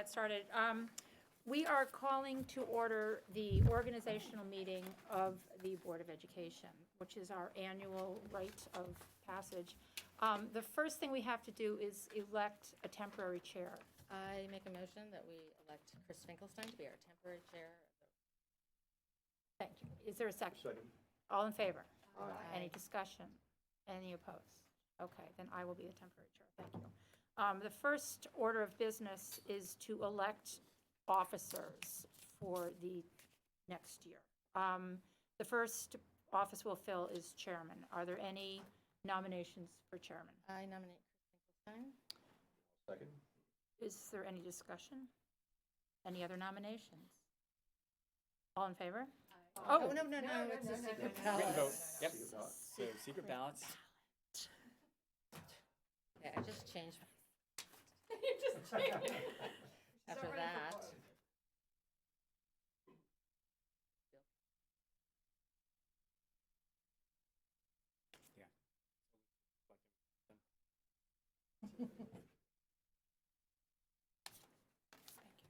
Get started. We are calling to order the organizational meeting of the Board of Education, which is our annual rite of passage. The first thing we have to do is elect a temporary chair. I make a motion that we elect Chris Finkelstein to be our temporary chair. Thank you. Is there a second? Second. All in favor? Aye. Any discussion? Any opposed? Okay, then I will be the temporary chair. Thank you. The first order of business is to elect officers for the next year. The first office we'll fill is chairman. Are there any nominations for chairman? I nominate Chris Finkelstein. Second. Is there any discussion? Any other nominations? All in favor? Oh, no, it's a secret Written ballot. vote, yep. So secret ballots. Yeah, I just changed. You just changed it. After that. Yeah. Thank you.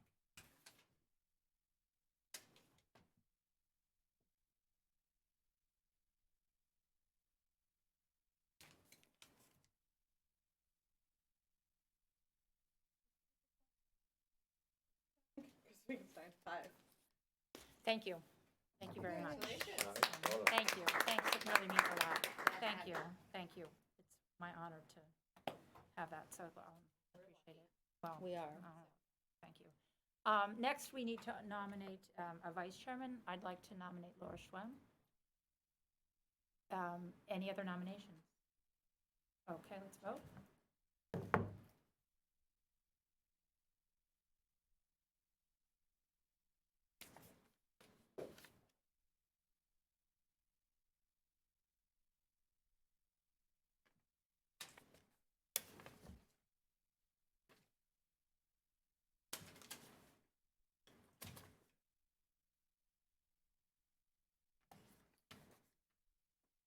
Five. Thank you. Thank you very much. Congratulations. Thank you. Thanks, it really means a lot. Thank you, thank you. It's my honor to have that, so appreciate it. Well, We are. Thank you. Next, we need to nominate a vice chairman. I'd like to nominate Laura Schwem. Any other nominations? Okay, let's vote.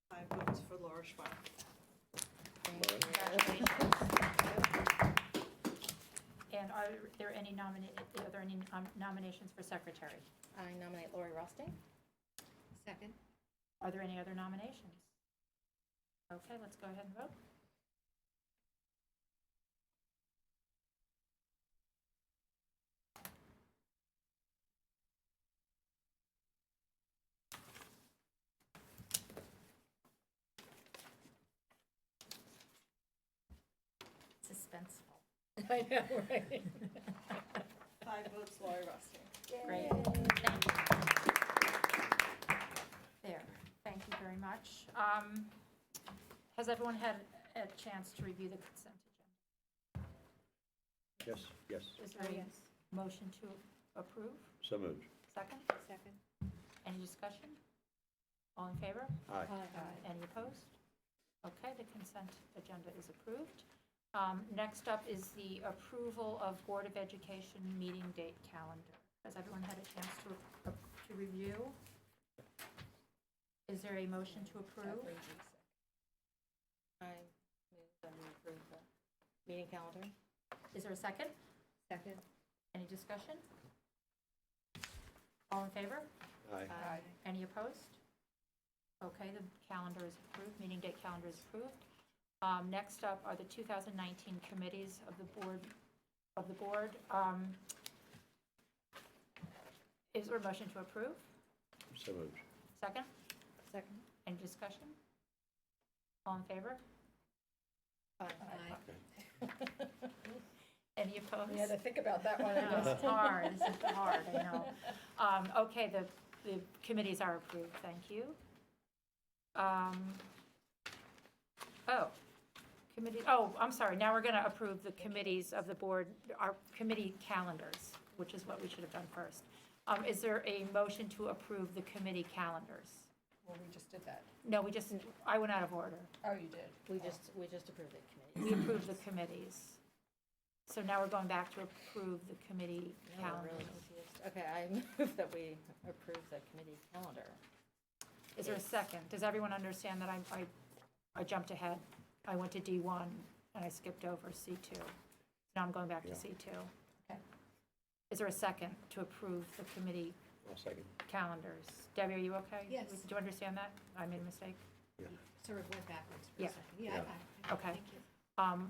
Five votes for Laura Schwab. Congratulations. And are there any nominations for secretary? I nominate Lori Rosting. Second. Are there any other nominations? Okay, let's go ahead and vote. Suspenseful. I know, right? Five votes Laura Rosting. Great, thank you. There, thank you very much. Has everyone had a chance to review the consent agenda? Yes. Is there a motion to approve? So moved. Second? Second. Any discussion? All in favor? Aye. Any opposed? Okay, the consent agenda is approved. Next up is the approval of Board of Education meeting date calendar. Has everyone had a chance to review? Is there a motion to approve? I move that we approve the meeting calendar. Is there a second? Second. Any discussion? All in favor? Aye. Any opposed? Okay, the calendar is approved, meeting date calendar is approved. Next up are the 2019 committees of the board. Is there a motion to approve? So moved. Second? Second. Any discussion? All in favor? Any opposed? We had to think about that one. I know, it's hard, this is hard, I know. Okay, the committees are approved, thank you. I'm sorry, now we're going to approve the committees of the board, our committee calendars, which is what we should have done first. Is there a motion to approve the committee calendars? Well, we just did that. No, I went out of order. Oh, you did? We just approved it We committee. approved the committees. So now we're going back to approve the committee Now we're calendars. really confused. Okay, I move that we approve the committee calendar. Is there a second? Does everyone understand that I jumped ahead? I went to D1 and I skipped over C2. Now I'm going back to Yeah. C2. Okay. Is there a second to approve the committee I'll second. calendars? Debbie, are you okay? Yes. Do you understand that? I made a mistake? Sort of went backwards for a Yeah. second. Yeah, I Yeah. got it. Okay. Thank you.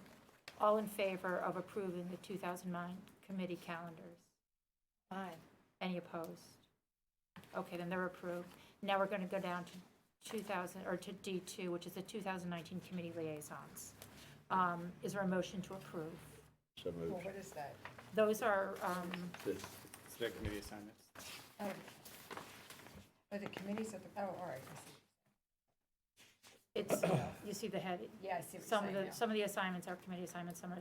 All in favor of approving the 2009 committee calendars? Aye. Any opposed? Okay, then they're approved. Now we're going to go down to to D2, which is the 2019 committee liaisons. Is there a motion to approve? So moved. is that? Those are, This- Select committee assignments. Oh, the committees at the, oh, all right. it's, you see the head. Yeah, I see Some of the assignments are committee assignments, some of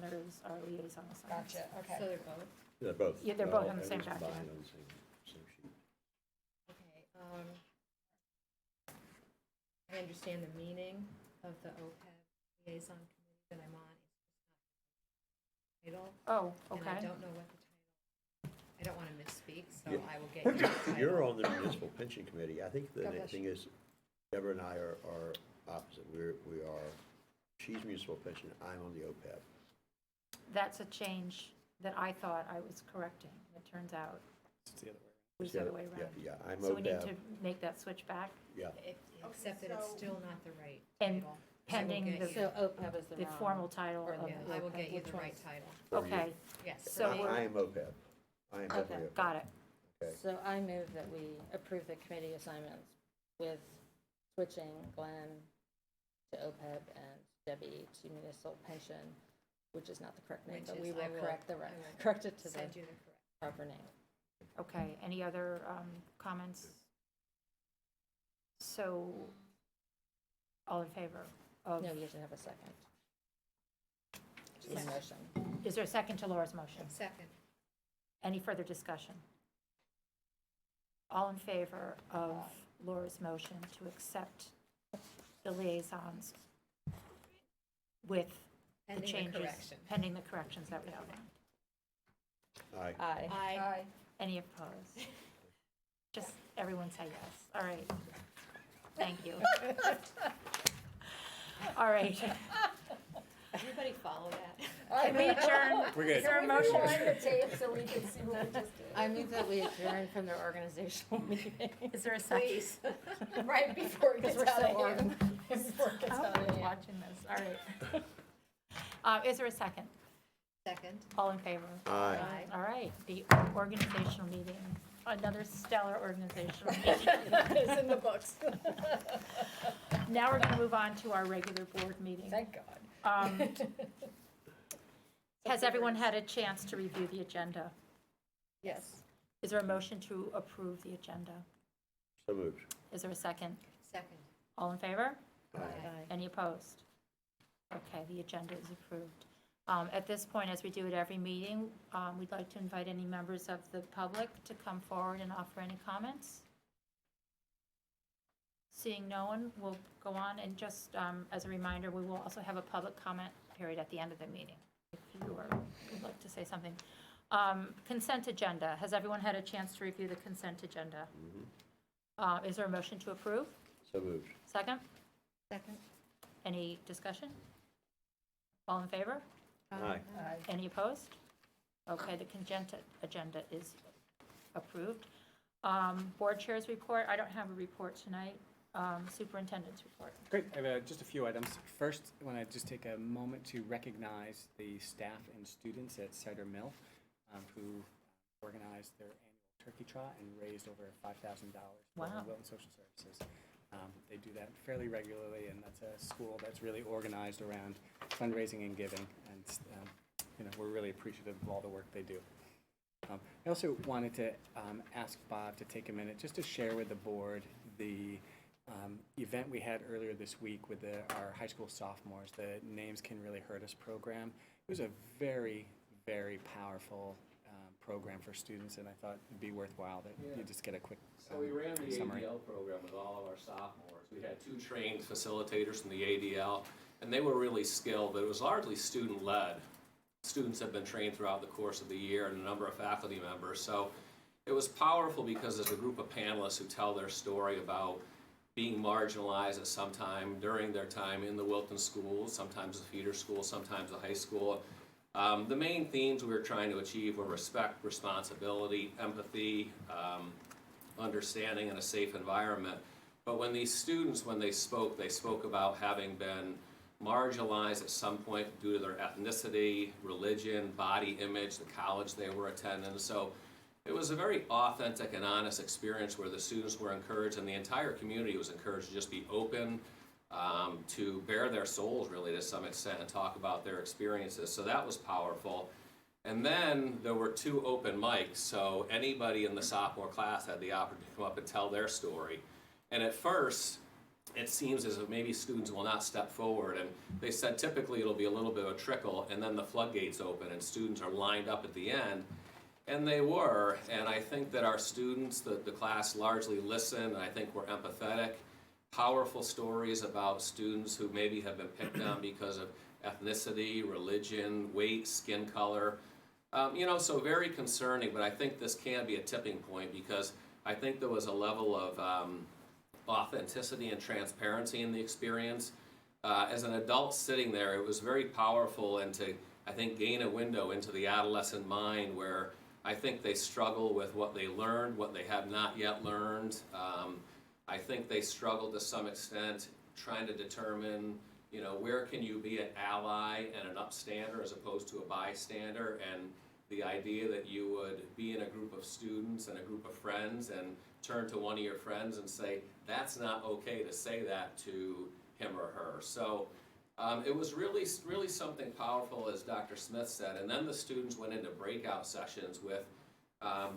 those are liaison assignments. Gotcha, okay. So they're both? They're both. Yeah, they're both well, on the same everything's combined document. on the same sheet. Okay. I understand the meaning of the OPEB liaison committee that I'm on. It's just not the title. Oh, And I okay. don't know what the title, I don't want to misspeak, so Yeah. I will get you the title. You're on the municipal pension committee. I think the God bless thing is, Deborah and I are opposite. We are, she's municipal pension, I'm on the OPEB. That's a change that I thought I was correcting. It turns out It's the other way. it was the other way around. Yeah, I'm So we need to OPEB, make that switch back, yeah. Except that it's still not the right And title. pending get the, you- So OPEB is the the wrong. formal title or of. Yeah, the I will OPEB. get you Which the right one's- title. for you. Okay, Yes. So I we're- am OPEB. I am definitely OPEB. got it. Okay. So I move that we approve the committee assignments with switching Glenn to OPEB and Debbie to municipal pension, which is not the correct name, Which but is- we will I will- correct I will correct it to the Send you the correct. proper name. Okay, any other comments? So, all in favor of, No, you should have a second. To the motion. is there a second to Laura's motion? Second. Any further discussion? All in favor of Laura's motion to accept the liaisons with the Pending the changes? correction. Pending the corrections that we outlined. Aye. Aye. Aye. Any opposed? Just everyone say yes. All right. Thank you. All right. Everybody follow that? Can we adjourn? We're good. Is there a motion? I move that we adjourn from the organizational meeting. Is there a second? Please. Right before it gets out of hand. I hope you're watching this. All right. Is there a second? Second. All in favor? Aye. All right, the organizational meeting, another stellar organizational meeting. It's in the books. Now we're going to move on to our regular board meeting. Thank God. Has everyone had a chance to review the agenda? Yes. Is there a motion to approve the agenda? So moved. Is there a second? Second. All in favor? Aye. Any opposed? Okay, the agenda is approved. At this point, as we do at every meeting, we'd like to invite any members of the public to come forward and offer any comments. Seeing no one, we'll go on, and just as a reminder, we will also have a public comment period at the end of the meeting, if you would like to say something. Consent agenda, has everyone had a chance to review the consent agenda? Is there a motion to approve? So moved. Second? Second. Any discussion? All in favor? Aye. Any opposed? Okay, the consent agenda is approved. Board chairs report, I don't have a report tonight. Superintendent's report. Great, I have just a few items. First, I want to just take a moment to recognize the staff and students at Cider Mill who organized their annual turkey trot and raised over $5,000 for Wow. Wilton Social Services. They do that fairly regularly, and that's a school that's really organized around fundraising and giving, and we're really appreciative of all the work they do. I also wanted to ask Bob to take a minute just to share with the board the event we had earlier this week with our high school sophomores, the Names Can Really Hurt Us program. It was a very, very powerful program for students, and I thought it'd be worthwhile that you just get a quick So we ran the summary. ADL program with all of our sophomores. We had 2 trained facilitators from the ADL, and they were really skilled, but it was largely student-led. Students have been trained throughout the course of the year and a number of faculty members. So it was powerful because there's a group of panelists who tell their story about being marginalized at some time during their time in the Wilton schools, sometimes the feeder school, sometimes the high school. The main themes we were trying to achieve were respect, responsibility, empathy, understanding, and a safe environment. But when these students, when they spoke about having been marginalized at some point due to their ethnicity, religion, body image, the college they were attending. So it was a very authentic and honest experience where the students were encouraged, and the entire community was encouraged to just be open, to bare their souls really to some extent and talk about their experiences. So that was powerful. And then there were 2 open mics, so anybody in the sophomore class had the opportunity to come up and tell their story. And at first, it seems as if maybe students will not step forward, and they said typically it'll be a little bit of a trickle, and then the floodgates open and students are lined up at the end. And they were, and I think that our students, the class largely listened, and I think we're empathetic. Powerful stories about students who maybe have been picked on because of ethnicity, religion, weight, skin color. So very concerning, but I think this can be a tipping point because I think there was a level of authenticity and transparency in the experience. As an adult sitting there, it was very powerful and to, I think, gain a window into the adolescent mind where I think they struggle with what they learned, what they have not yet learned. I think they struggle to some extent trying to determine, where can you be an ally and an upstander as opposed to a bystander, and the idea that you would be in a group of students and a group of friends and turn to one of your friends and say, that's not okay to say that to him or her. So it was really, really something powerful, as Dr. Smith said, and then the students went into breakout sessions with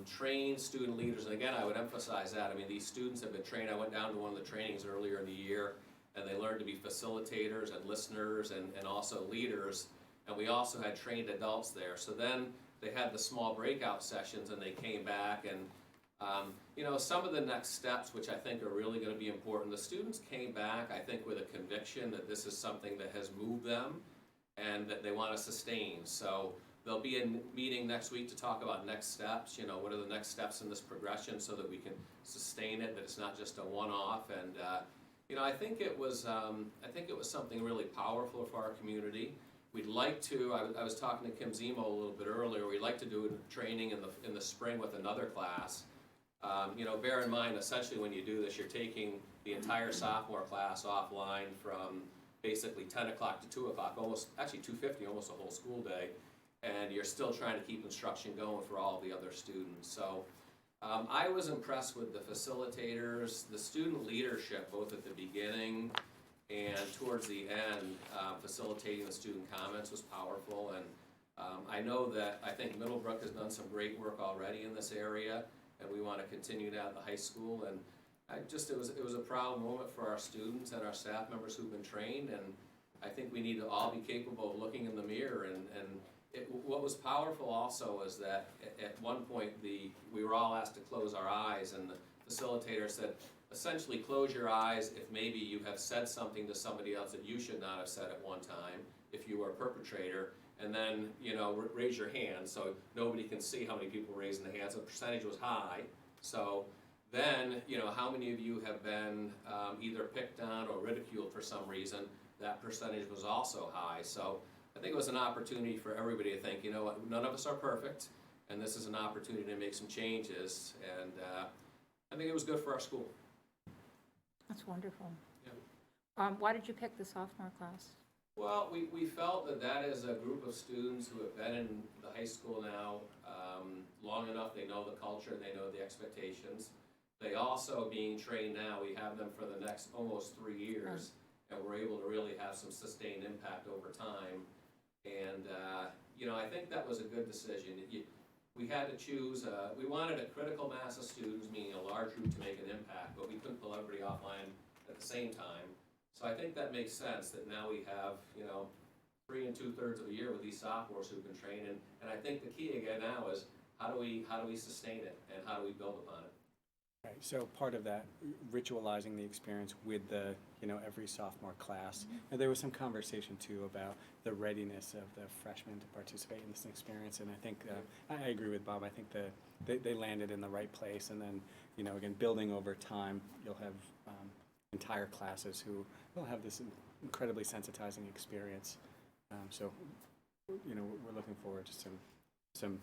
trained student leaders, and again, I would emphasize that. I mean, these students have been trained. I went down to one of the trainings earlier in the year, and they learned to be facilitators and listeners and also leaders, and we also had trained adults there. So then they had the small breakout sessions, and they came back, and some of the next steps, which I think are really going to be important, the students came back, I think, with a conviction that this is something that has moved them and that they want to sustain. So there'll be a meeting next week to talk about next steps, what are the next steps in this progression so that we can sustain it, that it's not just a one-off. And, I think it was something really powerful for our community. We'd like to, I was talking to Kim Zemo a little bit earlier, we'd like to do a training in the spring with another class. Bear in mind, essentially when you do this, you're taking the entire sophomore class offline from basically 10 o'clock to 2 o'clock, almost, actually 2:50, almost a whole school day, and you're still trying to keep instruction going for all the other students. So I was impressed with the facilitators, the student leadership, both at the beginning and towards the end. Facilitating the student comments was powerful, and I think Middlebrook has done some great work already in this area, and we want to continue that at the high school. And it was a proud moment for our students and our staff members who've been trained, and I think we need to all be capable of looking in the mirror. What was powerful also is that at one point we were all asked to close our eyes, and the facilitator said, essentially close your eyes if maybe you have said something to somebody else that you should not have said at one time, if you were a perpetrator, and then, raise your hand so nobody can see how many people raising the hands. The percentage was high. So then, how many of you have been either picked on or ridiculed for some reason? That percentage was also high. So I think it was an opportunity for everybody to think, none of us are perfect, and this is an opportunity to make some changes. And I think it was good for our school. That's wonderful. Yeah. Why did you pick the sophomore class? Well, we felt that is a group of students who have been in the high school now long enough. They know the culture, they know the expectations. They also, being trained now, we have them for the next almost 3 years, and we're able to really have some sustained impact over time. And, I think that was a good decision. We had to choose, we wanted a critical mass of students, meaning a large group to make an impact, but we couldn't pull everybody offline at the same time. So I think that makes sense that now we have, 3 2/3 of a year with these sophomores who've been trained. And I think the key again now is how do we sustain it and how do we build upon it? Right, so part of that, ritualizing the experience with the, every sophomore class. And there was some conversation too about the readiness of the freshmen to participate in this experience. And I think, I agree with Bob, I think they landed in the right place. And then, again, building over time, you'll have entire classes who will have this incredibly sensitizing experience. So you know, we're looking forward to some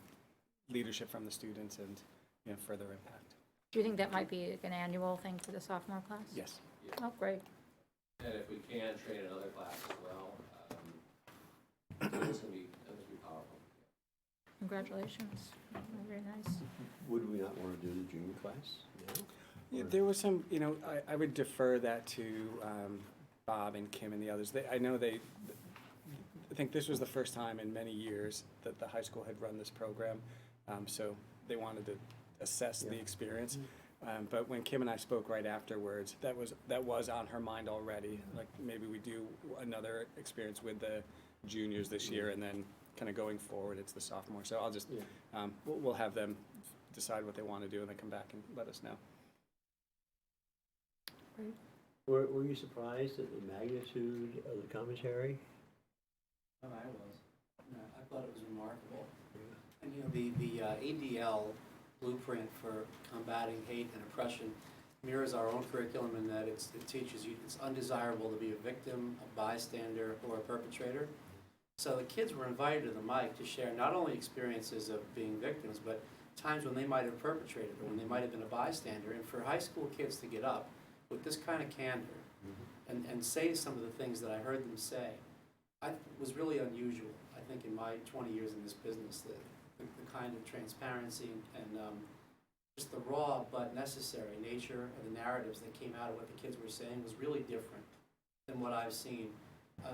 leadership from the students and, you know, further impact. Do you think that might be like an annual thing for the sophomore class? Yes. Oh, great. And if we can, train another class as well. It's gonna be powerful. Congratulations. Very nice. Would we not want to do the junior class now? Yeah, Or- there was some, you know, I would defer that to Bob and Kim and the others. I know I think this was the first time in many years that the high school had run this program, so they wanted to assess the Yeah. experience. But when Kim and I spoke right afterwards, that was on her mind already. Like, maybe we do another experience with the juniors this year, and then kind of going forward, it's the sophomore. So I'll just, Yeah. we'll have them decide what they want to do, and then come back and let us know. Were you surprised at the magnitude of the commentary? Oh, I was. I thought it was remarkable. And, you know, the ADL blueprint for combating hate and oppression mirrors our own curriculum in that it teaches you it's undesirable to be a victim, a bystander, or a perpetrator. So the kids were invited to the mic to share not only experiences of being victims, but times when they might have perpetrated or when they might have been a bystander. And for high school kids to get up with this kind of candor and say some of the things that I heard them say, was really unusual, I think, in my 20 years in this business. The kind of transparency and just the raw but necessary nature of the narratives that came out of what the kids were saying was really different than what I've seen.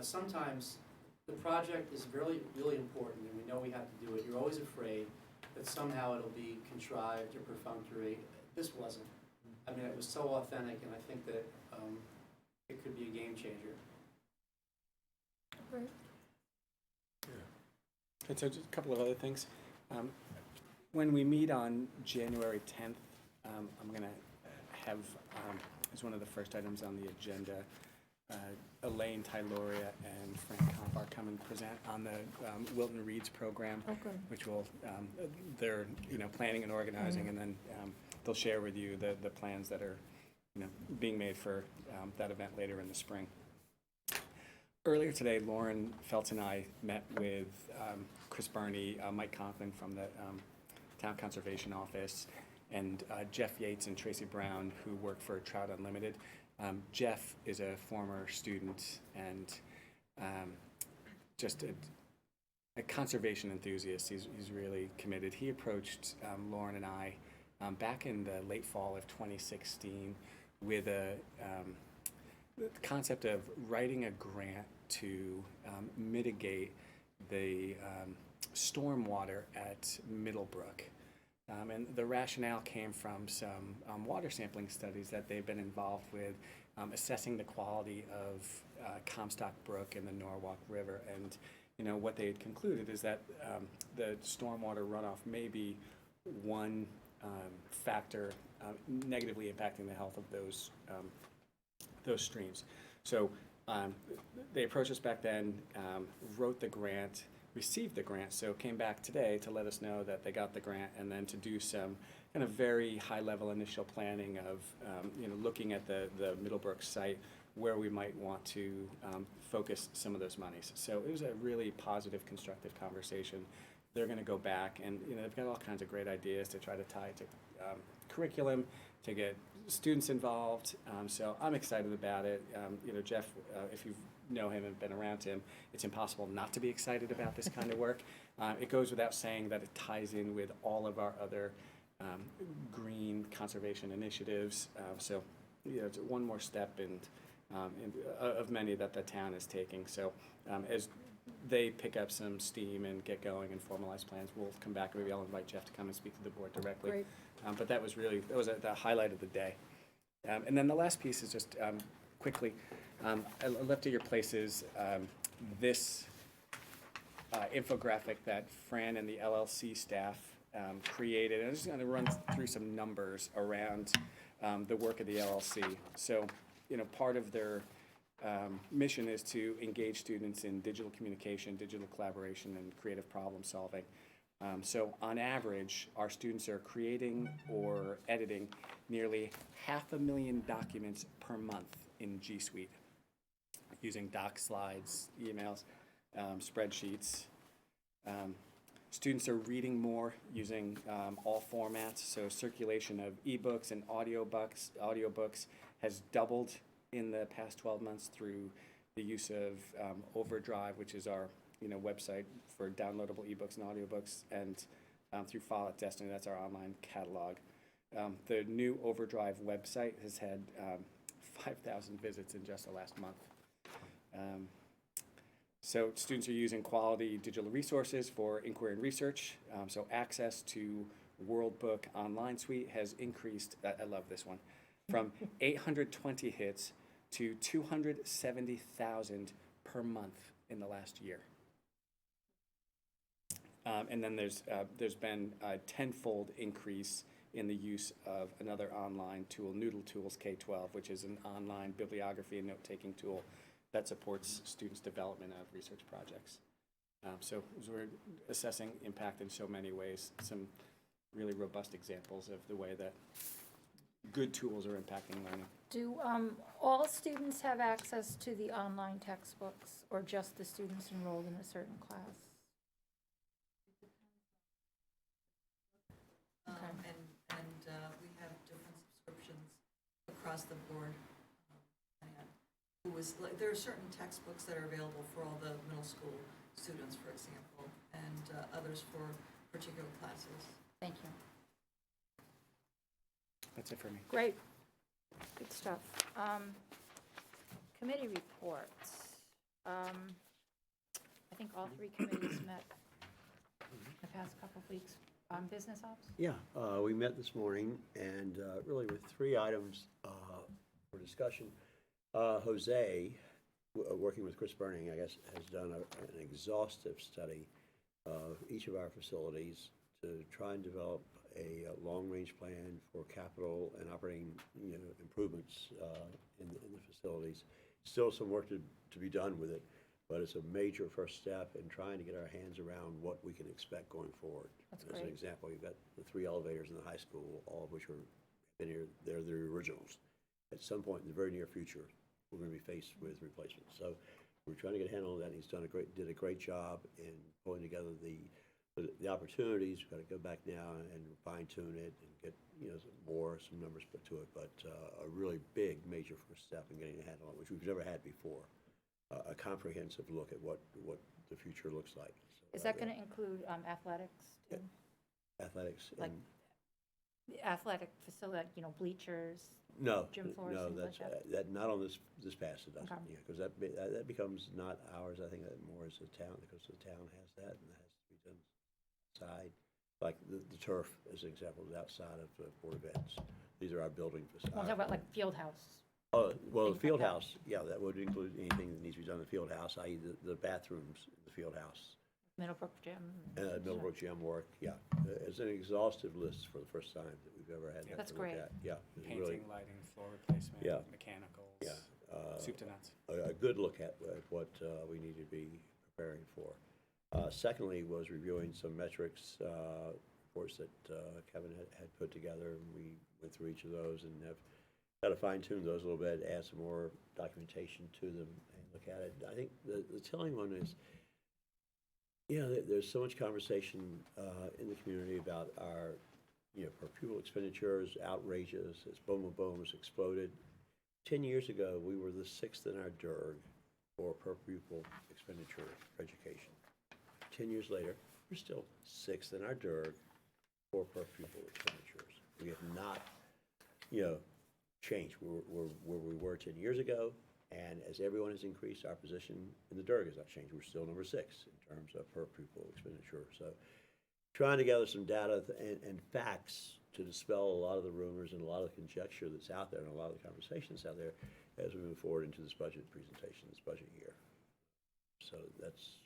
Sometimes the project is really, really important, and we know we have to do it. You're always afraid that somehow it'll be contrived or perfunctory. This wasn't. I mean, it was so authentic, and I think that it could be a game changer. Great. And so just a couple of other things. When we meet on January 10th, I'm going to have, as one of the first items on the agenda, Elaine Tyloria and Frank Compar come and present on the Wilton Reads program, Oh, good. which will, they're, you know, planning and organizing, and then they'll share with you the plans that are, you know, being made for that event later in the spring. Earlier today, Lauren Feltz and I met with Chris Barney, Mike Conklin from the Town Conservation Office, and Jeff Yates and Tracy Brown, who work for Trout Unlimited. Jeff is a former student and just a conservation enthusiast. He's really committed. He approached Lauren and I back in the late fall of 2016 with the concept of writing a grant to mitigate the stormwater at Middlebrook. And the rationale came from some water sampling studies that they've been involved with, assessing the quality of Comstock Brook and the Norwalk River. And, you know, what they had concluded is that the stormwater runoff may be one factor negatively impacting the health of those streams. So they approached us back then, wrote the grant, received the grant, so came back today to let us know that they got the grant, and then to do some kind of very high-level initial planning of, you know, looking at the Middlebrook site, where we might want to focus some of those monies. So it was a really positive, constructive conversation. They're going to go back, and, you know, they've got all kinds of great ideas to try to tie to curriculum, to get students involved. So I'm excited about it. You know, Jeff, if you know him and been around him, it's impossible not to be excited about this kind of work. It goes without saying that it ties in with all of our other green conservation initiatives. So, you know, it's one more step of many that the town is taking. So as they pick up some steam and get going and formalize plans, we'll come back and maybe I'll invite Jeff to come and speak to the board directly. Great. But that was the highlight of the day. And then the last piece is just quickly, I left at your places this infographic that Fran and the LLC staff created. And I'm just going to run through some numbers around the work of the LLC. So, you know, part of their mission is to engage students in digital communication, digital collaboration, and creative problem solving. So on average, our students are creating or editing nearly 500,000 documents per month in G Suite, using doc slides, emails, spreadsheets. Students are reading more using all formats, so circulation of ebooks and audiobooks has doubled in the past 12 months through the use of Overdrive, which is our website for downloadable ebooks and audiobooks, and through File at Destiny, that's our online catalog. The new Overdrive website has had 5,000 visits in just the last month. So students are using quality digital resources for inquiry and research. So access to World Book Online Suite has increased, I love this one, from 820 hits to 270,000 per month in the last year. And then there's been a tenfold increase in the use of another online tool, Noodle Tools K-12, which is an online bibliography and note-taking tool that supports students' development of research projects. So we're assessing impact in so many ways, some really robust examples of the way that good tools are impacting learning. Do all students have access to the online textbooks, or just the students enrolled in a certain class? Okay. And we have different subscriptions across the board. There are certain textbooks that are available for all the middle school students, for example, and others for particular classes. Thank you. That's it for me. Great. Good stuff. Committee reports. I think all three committees met the past couple of weeks. Business ops? Yeah, we met this morning, and really with three items for discussion. Jose, working with Chris Burning, I guess, has done an exhaustive study of each of our facilities to try and develop a long-range plan for capital and operating improvements in the facilities. Still some work to be done with it, but it's a major first step in trying to get our hands around what we can expect going forward. That's As great. an example, you've got the 3 elevators in the high school, all of which are been here. They're the originals. At some point in the very near future, we're going to be faced with replacements. So we're trying to get a handle on that. And he's did a great job in pulling together the opportunities. We've got to go back now and fine tune it and get some numbers put to it. But a really big major first step in getting a handle on it, which we've never had before. A comprehensive look at what the future looks like. So, Is that going to include athletics too? athletics? Like athletic facility, bleachers? No, gym floors, no, things like that's that? not on this pass. It doesn't. Okay. Yeah, because that becomes not ours. I think that more is the town, because the town has that, and that has to be done outside. Like the turf, as an example, is outside of the Board of Ed's. These are our building facilities. I'm talking about like field house. Oh, well, the Things like field that. house, yeah, that would include anything that needs to be done in the field house, i.e. the bathrooms in the field house. Middlebrook Gym. Middlebrook Gym work, yeah. It's an exhaustive list for the first time that we've ever had. That's to look great. at. Yeah. it's Painting, really, lighting, floor replacement, Yeah. mechanicals, Yeah. soup to nuts. A good look at what we need to be preparing for. Secondly was reviewing some metrics reports that Kevin had put together, and we went through each of those and have got to fine tune those a little bit, add some more documentation to them and look at it. I think the telling one is, there's so much conversation in the community about our, per pupil expenditures, outrageous, it's boom, boom, boom, it's exploded. 10 years ago, we were the 6th in our DERG for per pupil expenditure for education. 10 years later, we're still 6th in our DERG for per pupil expenditures. We have not, changed. We're where we were 10 years ago, and as everyone has increased, our position in the DERG has not changed. We're still number 6 in terms of per pupil expenditure. So trying to gather some data and facts to dispel a lot of the rumors and a lot of the conjecture that's out there and a lot of the conversations out there as we move forward into this budget presentation, this budget year. So that's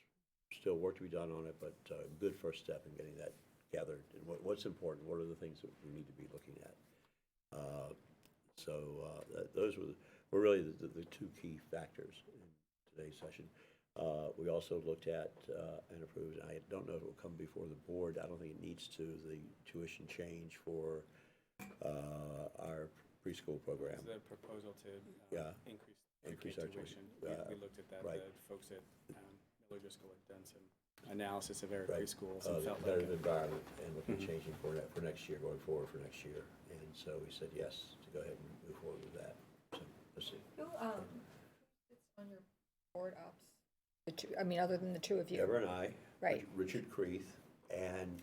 still work to be done on it, but a good first step in getting that gathered. And what's important, what are the things that we need to be looking at? Those were really the two key factors in today's session. We also looked at and approved, and I don't know if it will come before the board, I don't think it needs to, the tuition change for our preschool program. It's the proposal to increase Increase our tuition. tuition. We looked at that. Right. The folks at Miller Driscoll had done some analysis of our Right. three schools and The felt like, competitive environment and looking at Mhm. changing for next year, going forward for next year. And so we said yes to go ahead and move forward with that. So, let's see. Who sits on your board ops? The two, I mean, other than the two of you? Deborah and I. Right. Richard Creeth and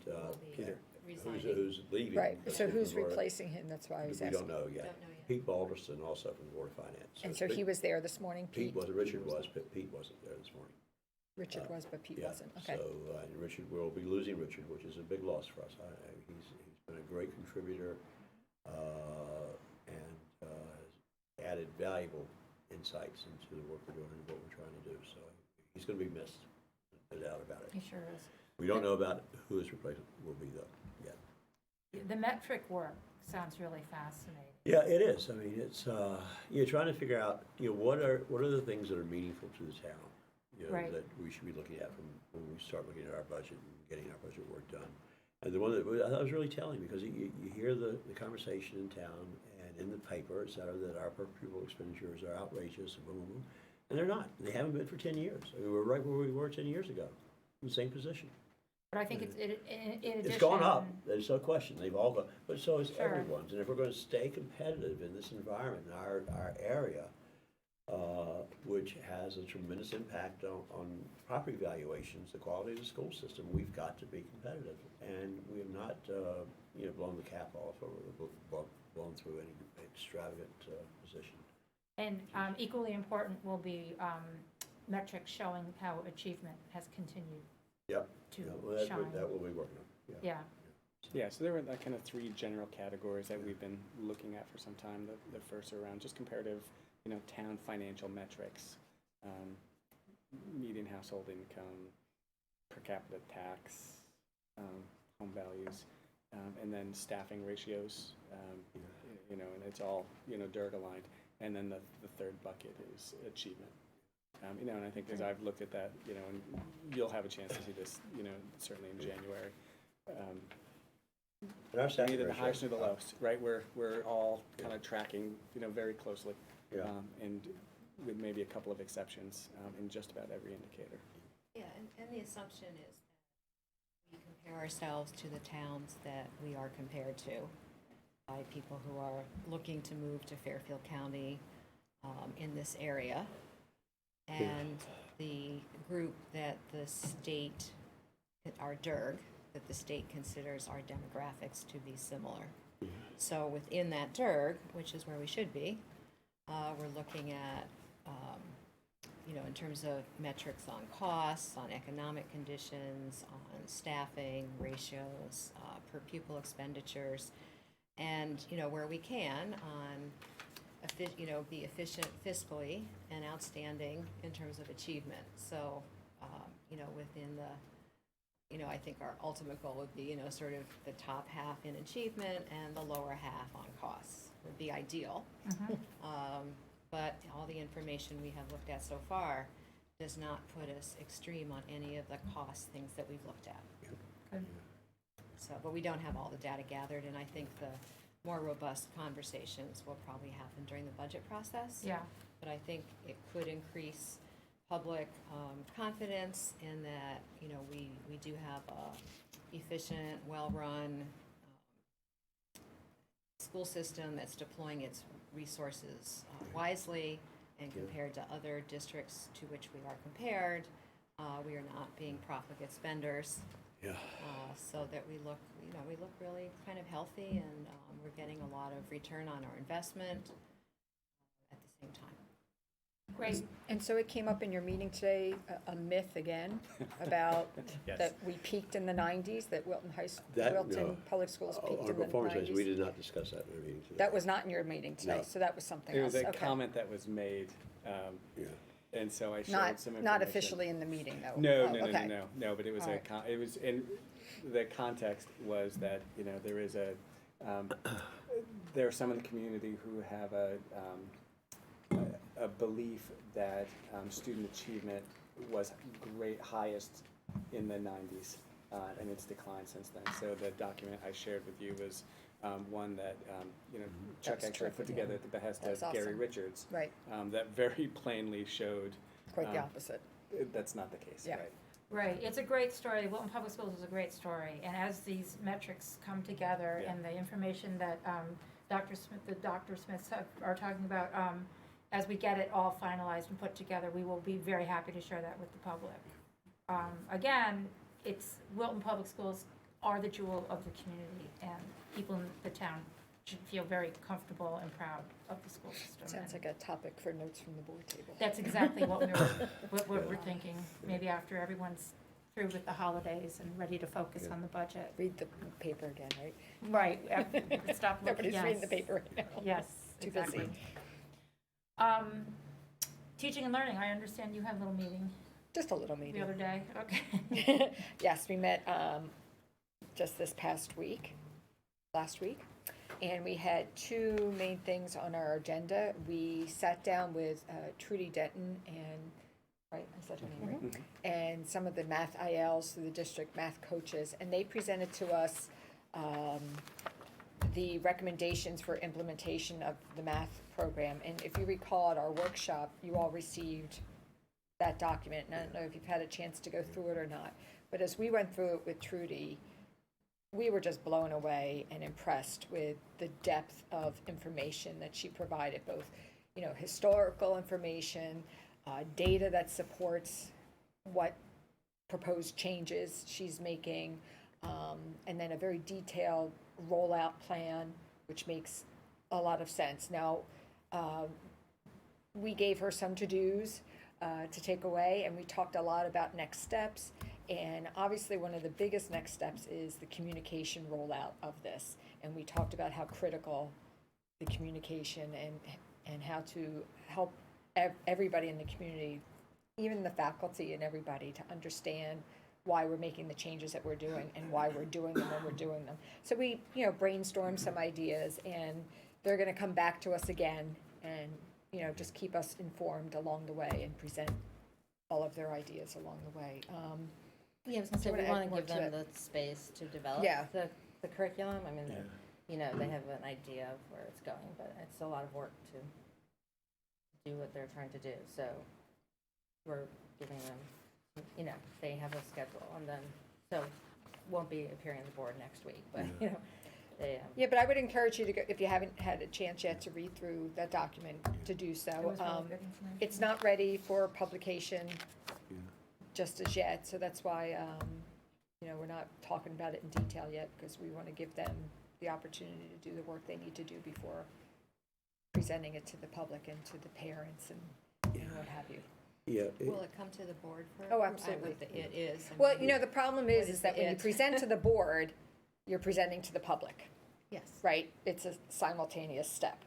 Peter. who's leaving. Right, because so he's who's from the Board of- replacing him? That's why I was We asking. don't know yet. Don't know yet. Pete Balderston, also from the Board of Finance. And so he was there this morning? Richard was, but Pete wasn't there this morning. Richard was, but Pete Yeah, wasn't, okay. So, and Richard, we'll be losing Richard, which is a big loss for us. He's been a great contributor, and has added valuable insights into the work we're doing and what we're trying to do. So he's gonna be missed, no doubt about He it. sure is. We don't know about who his replacement will be though, yet. The metric work sounds really fascinating. Yeah, it is. I mean, it's, you're trying to figure out, what are the things that are meaningful to the town? Right. That we should be looking at from when we start looking at our budget and getting our budget work done. And the one that I thought was really telling, because you hear the conversation in town and in the paper, et cetera, that our per pupil expenditures are outrageous and boom, boom, boom. And they're not. They haven't been for 10 years. I mean, we're right where we were 10 years ago, in the same position. But I think in addition. It's gone up, there's no question, they've all gone, but so is Sure. everyone's. And if we're gonna stay competitive in this environment, in our area, which has a tremendous impact on property valuations, the quality of the school system, we've got to be competitive. And we have not, blown the cap off or blown through any extravagant position. And equally important will be metrics showing how achievement has continued Yep. to Yeah, well, shine. that we'll be working on, yeah. Yeah, yeah, so there were like kind of three general categories that we've been looking at for some time. The first are around just comparative, town financial metrics, median household income, per capita tax, home values, and then staffing ratios, and it's all, DERG aligned. And then the third bucket is achievement. And I think as I've looked at that, and you'll have a chance to see this, certainly in January. And our staffing Either the ratio- highest or the lowest, right? We're all kind of tracking, very closely. Yeah. And with maybe a couple of exceptions, in just about every indicator. Yeah, and the assumption is that we compare ourselves to the towns that we are compared to by people who are looking to move to Fairfield County in this area. And the group that the state, our DERG, that the state considers our demographics to be similar. So within that DERG, which is where we should be, we're looking at, in terms of metrics on costs, on economic conditions, on staffing, ratios, per pupil expenditures, and, where we can on, be efficient fiscally and outstanding in terms of achievement. So, within the, I think our ultimate goal would be, sort of the top half in achievement and the lower half on costs would be ideal. But all the information we have looked at so far does not put us extreme on any of the cost things that we've looked at. good. So, but we don't have all the data gathered, and I think the more robust conversations will probably happen during the budget process. Yeah, But I think it could increase public confidence in that, we do have a efficient, well-run school system that's deploying its resources wisely, and compared to other districts to which we are compared, we are not being profligate spenders. Yeah. So that we look really kind of healthy, and we're getting a lot of return on our investment at the same time. great. And so it came up in your meeting today, a myth again, about Yes. that we peaked in the 90s, that Wilton No. Wilton Public Schools peaked On in the performance basis, we 90s. did not discuss that in our meeting today. That was not in your meeting today, No. so that was something It else. was a Okay. comment that was made, Yeah. and so I shared Not, some information. not officially in the meeting, though. No, Oh, no, no, okay. no, but it was All right. it was in, the context was that, there is there are some in the community who have a belief that student achievement was highest in the 90s, and it's declined since then. So the document I shared with you was one that, Chuck was actually terrific, put together at the behest That's of Gary awesome. Richards. Right, That very plainly showed quite the opposite. that's not the case, Yeah. right? Right, it's a great story. Wilton Public Schools is a great story, and as these metrics come together Yeah. and the information that the Dr. Smiths are talking about, as we get it all finalized and put together, we will be very happy to share that with the public. Again, Wilton Public Schools are the jewel of the community, and people in the town should feel very comfortable and proud of the school system. Sounds And like a topic for notes from the board table. that's exactly what we're thinking, maybe after everyone's through with the holidays and ready to focus on the budget. Read the paper again, right? Right, stop looking, Nobody's yes. reading the paper right now. Yes, Too exactly. busy. Teaching and learning, I understand you had a little meeting Just a little meeting. the other day, okay. Yes, we met just this past week, last week, and we had two main things on our agenda. We sat down with Trudy Denton and, right, I said her name right? And some of the math ILs, the district math coaches, and they presented to us the recommendations for implementation of the math program. And if you recall at our workshop, you all received that document, and I don't know if you've had a chance to go through it or not, but as we went through it with Trudy, we were just blown away and impressed with the depth of information that she provided, both, historical information, data that supports what proposed changes she's making, and then a very detailed rollout plan, which makes a lot of sense. Now, we gave her some to-dos to take away, and we talked a lot about next steps. And obviously, one of the biggest next steps is the communication rollout of this. And we talked about how critical the communication and how to help everybody in the community, even the faculty and everybody, to understand why we're making the changes that we're doing and why we're doing them when we're doing them. So we, brainstormed some ideas, and they're going to come back to us again and, just keep us informed along the way and present all of their ideas along the way. Yeah, I was gonna say, Do you we wanna wanna add more give to them it? the space to develop Yeah. the curriculum. I mean, they have an idea of where it's going, but it's a lot of work to do what they're trying to do. So we're giving them, they have a schedule, and then, so won't be appearing on the board next week, but, they, Yeah, but I would encourage you to go, if you haven't had a chance yet to read through that document, to do It so. was really good information. It's not ready for publication just as yet, so that's why, we're not talking about it in detail yet, because we want to give them the opportunity to do the work they need to do before presenting it to the public and to the parents and what have you. Yeah, Will it come to the board for? Oh, approval? absolutely. It is. I Well, mean, the problem What is is that the when you it? present to the board, you're presenting to the public, Yes. right? It's a simultaneous step.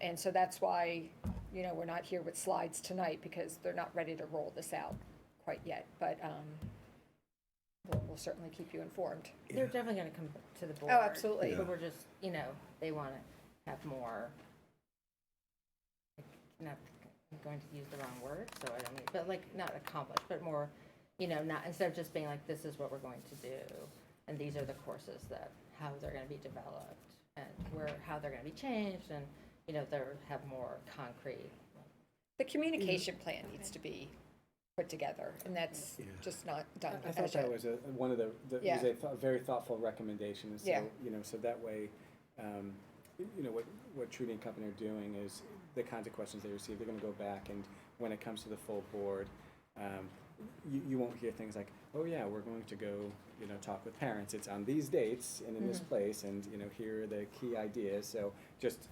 And so that's why, we're not here with slides tonight, because they're not ready to roll this out quite yet, but we'll certainly keep you informed. they're definitely gonna come to the board. Oh, absolutely. But we're just, they wanna have more, not, I'm going to use the wrong word, so I don't mean, but not accomplished, but more, not, instead of just being like, this is what we're going to do, and these are the courses how they're gonna be developed, and how they're gonna be changed, and, they'll have more concrete. The communication plan needs to be put together, and that's just not done I as thought that yet. was one of the Yeah. was a very thoughtful recommendation. So, Yeah. So that way, what Trudy and company are doing is the kinds of questions they receive, they're going to go back, and when it comes to the full board, you won't hear things like, oh yeah, we're going to go, talk with parents. It's on these dates and in this place, and here are the key ideas. So just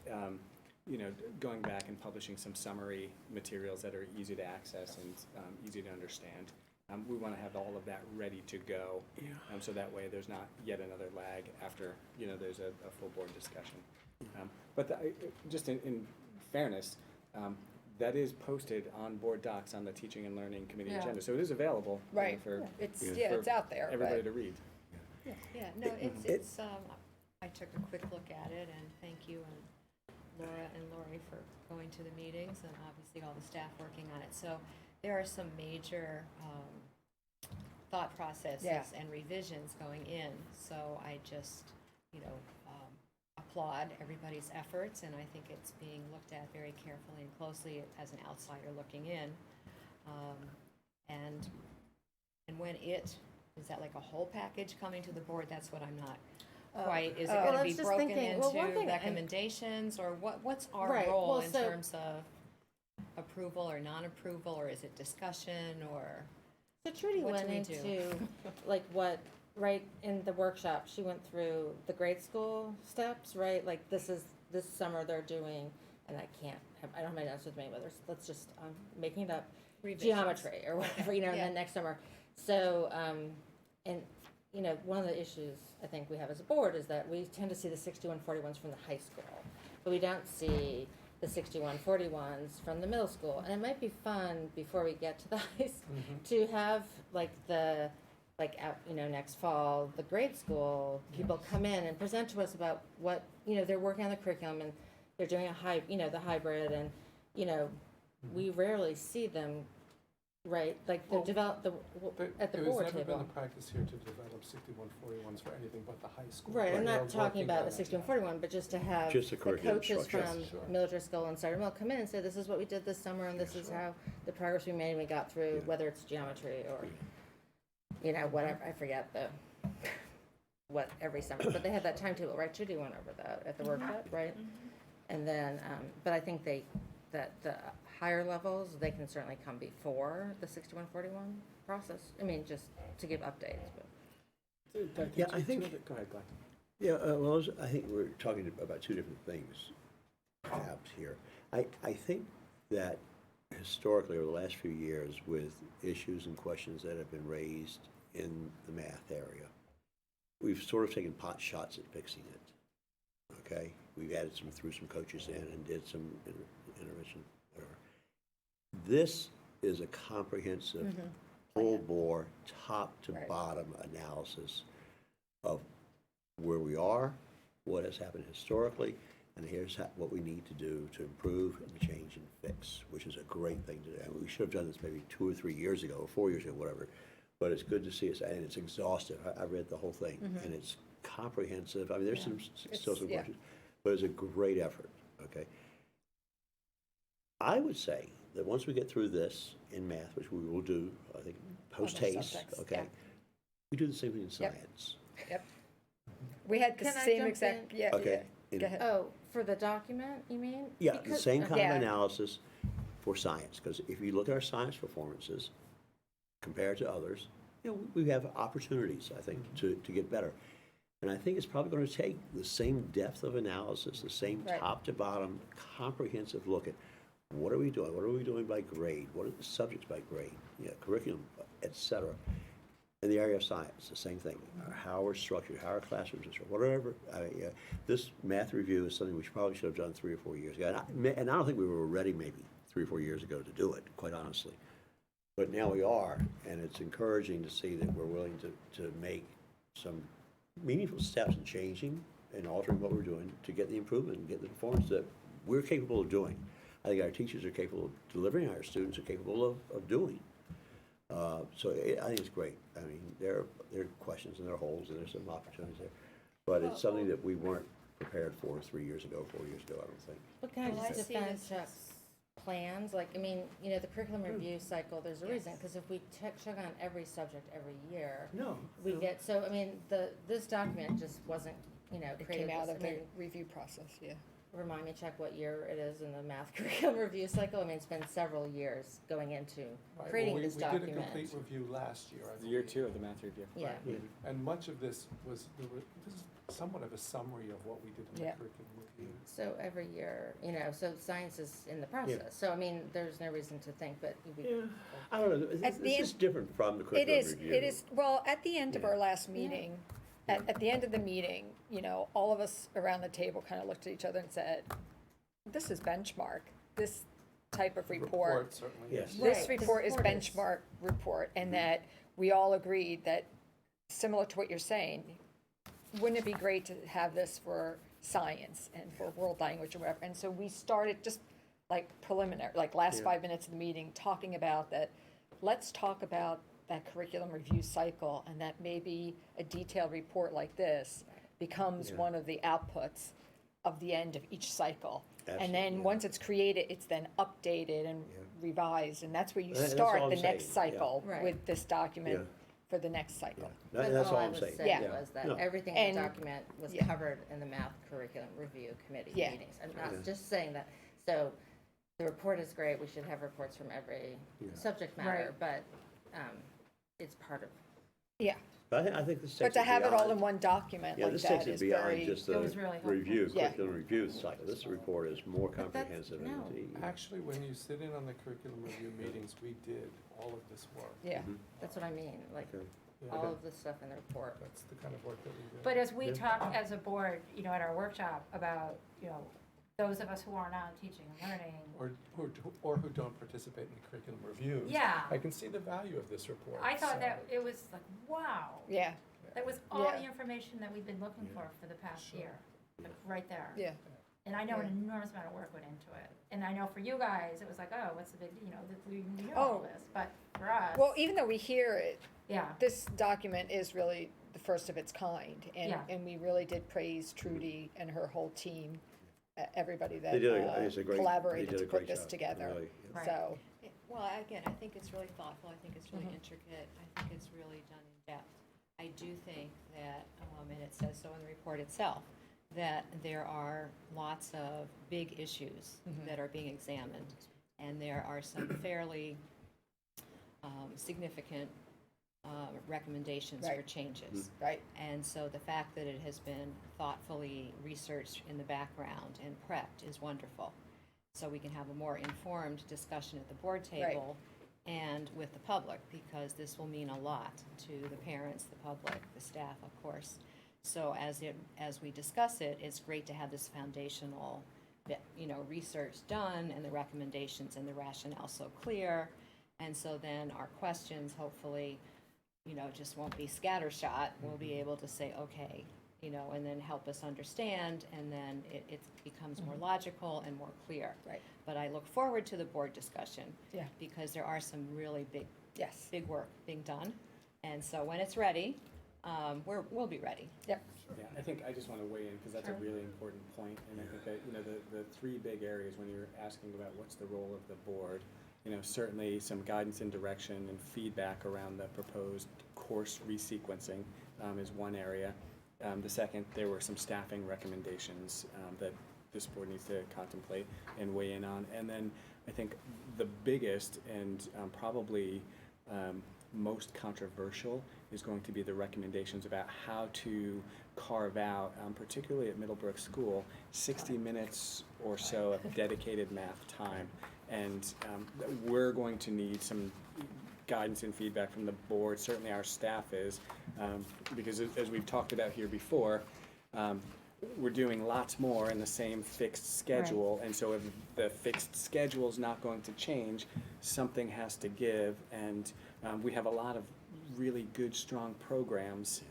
going back and publishing some summary materials that are easy to access and easy to understand. We want to have all of that ready to go, so that way there's not yet another lag after there's a full board discussion. But just in fairness, that is posted on board docs on the Teaching and Learning Committee Yeah. agenda, so it is available Right. for It's, for it's out there, everybody but to read. Yeah, no, it's, I took a quick look at it, and thank you, and Laura and Lori for going to the meetings, and obviously all the staff working on it. So there are some major thought processes Yeah. and revisions going in. So I just, applaud everybody's efforts, and I think it's being looked at very carefully and closely as an outsider looking in. And And when is that like a whole package coming to the board? That's what I'm not quite, is it well, I gonna be was just broken thinking- well, one into thing- and- recommendations, or what's our Right, role well, in so- terms of approval or non-approval, or is it discussion, or? So Trudy What went do we do? into, like, what, right, in the workshop, she went through the grade school steps, right? Like, this summer they're doing, and I don't have my notes with me, whether, let's just, I'm making it up, Revisions. geometry or whatever, and Yeah. then next summer. So, and, one of the issues I think we have as a board is that we tend to see the 6141s from the high school, but we don't see the 6141s from the middle school. And it might be fun before we get to the high school to have next fall, the grade school people come in and present to us about what, they're working on the curriculum and they're doing the hybrid, and, we rarely see them, right, like the at the board There's never been table. a practice here to develop 6141s for anything but the high school. Right, I'm They're not talking working about on the it. 6141, but just to have Just the the curriculum coaches structure. from Sure. Mildred School and Cider Mill come in and say, this is what we did this summer, and this is how the progress we made, and we got through, Yeah. whether it's geometry or, whatever, I forget what every summer, but they had that timetable, right? Judy went over that at the workshop, right? And then, but I think that the higher levels, they can certainly come before the 6141 process. I mean, just to give updates, but. Yeah, I think- Go ahead, Glenn. Yeah, I think we're talking about two different things, perhaps, here. I think that historically, over the last few years, with issues and questions that have been raised in the math area, we've sort of taken pot shots at fixing it, okay? We've added threw some coaches in and did some intervention, whatever. This is a comprehensive, full-bore, Right. top-to-bottom analysis of where we are, what has happened historically, and here's what we need to do to improve and change and fix, which is a great thing to do. And we should have done this maybe 2 or 3 years ago, or 4 years ago, whatever. But it's good to see us, and it's exhaustive. I read the whole thing, and it's comprehensive. I mean, there's still some yeah. questions, but it's a great effort, okay? I would say that once we get through this in math, which we will do, I think, post-haste, subjects, okay? yeah. We do the same thing in Yep. science. We had the Can I same jump exact, in? yeah, Okay. yeah. Go ahead. Oh, for the document, you mean? Yeah, the Because- same kind Yeah. of analysis for science, because if you look at our science performances compared to others, we have opportunities, I think, to get better. And I think it's probably going to take the same depth of analysis, the same Right. top to bottom comprehensive look at what are we doing? What are we doing by grade? What are the subjects by grade? Curriculum, et cetera. In the area of science, the same thing. How we're structured, how our classrooms are structured, whatever. This math review is something we probably should have done 3 or 4 years ago. And I don't think we were ready maybe 3 or 4 years ago to do it, quite honestly. But now we are, and it's encouraging to see that we're willing to make some meaningful steps in changing and altering what we're doing to get the improvement and get the performance that we're capable of doing. I think our teachers are capable of delivering, our students are capable of doing. So I think it's great. I mean, there are questions and there are holes and there's some opportunities there. But it's something that we weren't prepared for 3 years ago, 4 years ago, I don't think. But can I Well, I just see defend this Chuck's plans? Like, I mean, the curriculum review cycle, there's a reason, because if we check on every subject every year, No. we get, so, I mean, this document just wasn't, It created. came out I of the mean, review process, yeah. remind me, Chuck, what year it is in the math curriculum review cycle? I mean, it's been several years going into Right, creating well, this We did a document. complete review last year, I Year believe. 2 of the math review. Yeah. And much of this was, this is somewhat of a summary of what we did in the Yeah. curriculum review. So every year, so science is in the process. So, I mean, there's no reason to think, but Yeah, I don't know. At the This is end- different from the It curriculum is, review. it is, well, at the end of Yeah. our last meeting, at the end of the meeting, all of us around the table kind of looked at each other and said, this is benchmark, this type of report. Certainly, Yes. yes. This Right, this report is report is- benchmark report, and that we all agreed that, similar to what you're saying, wouldn't it be great to have this for science and for world language or whatever? And so we started just like preliminary, like last 5 minutes of the meeting, talking about that, let's talk about that curriculum review cycle, and that maybe a detailed report like this becomes Yeah. one of the outputs of the end of each cycle. And Absolutely, then, yeah. once it's created, it's then updated and Yeah. revised, and that's where you That's all start I'm the next saying, yeah. cycle Right. with this document. Yeah. for the next cycle. That's But all I I'm was saying. saying Yeah. was that No. everything in the And- document was yeah. covered in the math curriculum review committee Yeah. meetings. I'm not Okay. just saying that. So the report is great. We should have reports from every Yeah. subject matter, but it's part of. Yeah, But I think this takes but to it have it all in beyond- one document Yeah, like this that takes it is beyond very, just It the was really helpful. review, Yeah. curriculum review cycle. This report is more But that's- comprehensive. no. and Actually, when you sit in on the curriculum review meetings, we did all of this work. yeah. That's what I mean, like Okay. Yeah, all of the stuff in the report. That's the kind of work that we do. But as we Yeah. talk as a board, at our workshop about, those of us who are now teaching and learning. Or who don't participate in the curriculum reviews. Yeah. I can see the value of this report. I thought so- that it was like, wow, Yeah, that was all Yeah. the information that we've been looking Yeah. for the past Sure. year, like right there. yeah, And I know an Yeah. enormous amount of work went into it. And I know for you guys, it was like, oh, what's the big, that we knew all Oh. this, but for us. well, even though we hear it, Yeah, this document is really the first of its kind, and, Yeah. and we really did praise Trudy and her whole team, everybody that They did I think it's a great, they collaborated did to a great put this job, together. really. Right. So, Well, again, I think it's really thoughtful, I think it's really Mhm. intricate, I think it's really done in depth. I do think that, and it says so in the report itself, that there are lots of big issues that are being examined, and there are some fairly significant recommendations for Right. changes. right, And so the fact that it has been thoughtfully researched in the background and prepped is wonderful. So we can have a more informed discussion at the board table and with the public, because this will mean a lot to the parents, the public, the staff, of course. So as we discuss it, it's great to have this foundational, research done and the recommendations and the rationale so clear. And so then our questions, hopefully, just won't be scattershot. We'll be able to say, okay, and then help us understand, and then it becomes more logical and more clear. Right. But I look forward to the board discussion. Yeah. Because there are some really yes, big work being done. And so when it's ready, we'll be ready. yep, Yeah, I think I just want to weigh in because that's a really important point. And I think that, the three big areas when you're asking about what's the role of the board, certainly some guidance and direction and feedback around the proposed course resequencing is one area. The second, there were some staffing recommendations that this board needs to contemplate and weigh in on. And then I think the biggest and probably most controversial is going to be the recommendations about how to carve out, particularly at Middlebrook School, 60 minutes or so of dedicated math time. And we're going to need some guidance and feedback from the board, certainly our staff is, because as we've talked about here before, we're doing lots more in the same fixed schedule, and so if the fixed schedule is not going to change, something has to give, and we have a lot of really good, strong programs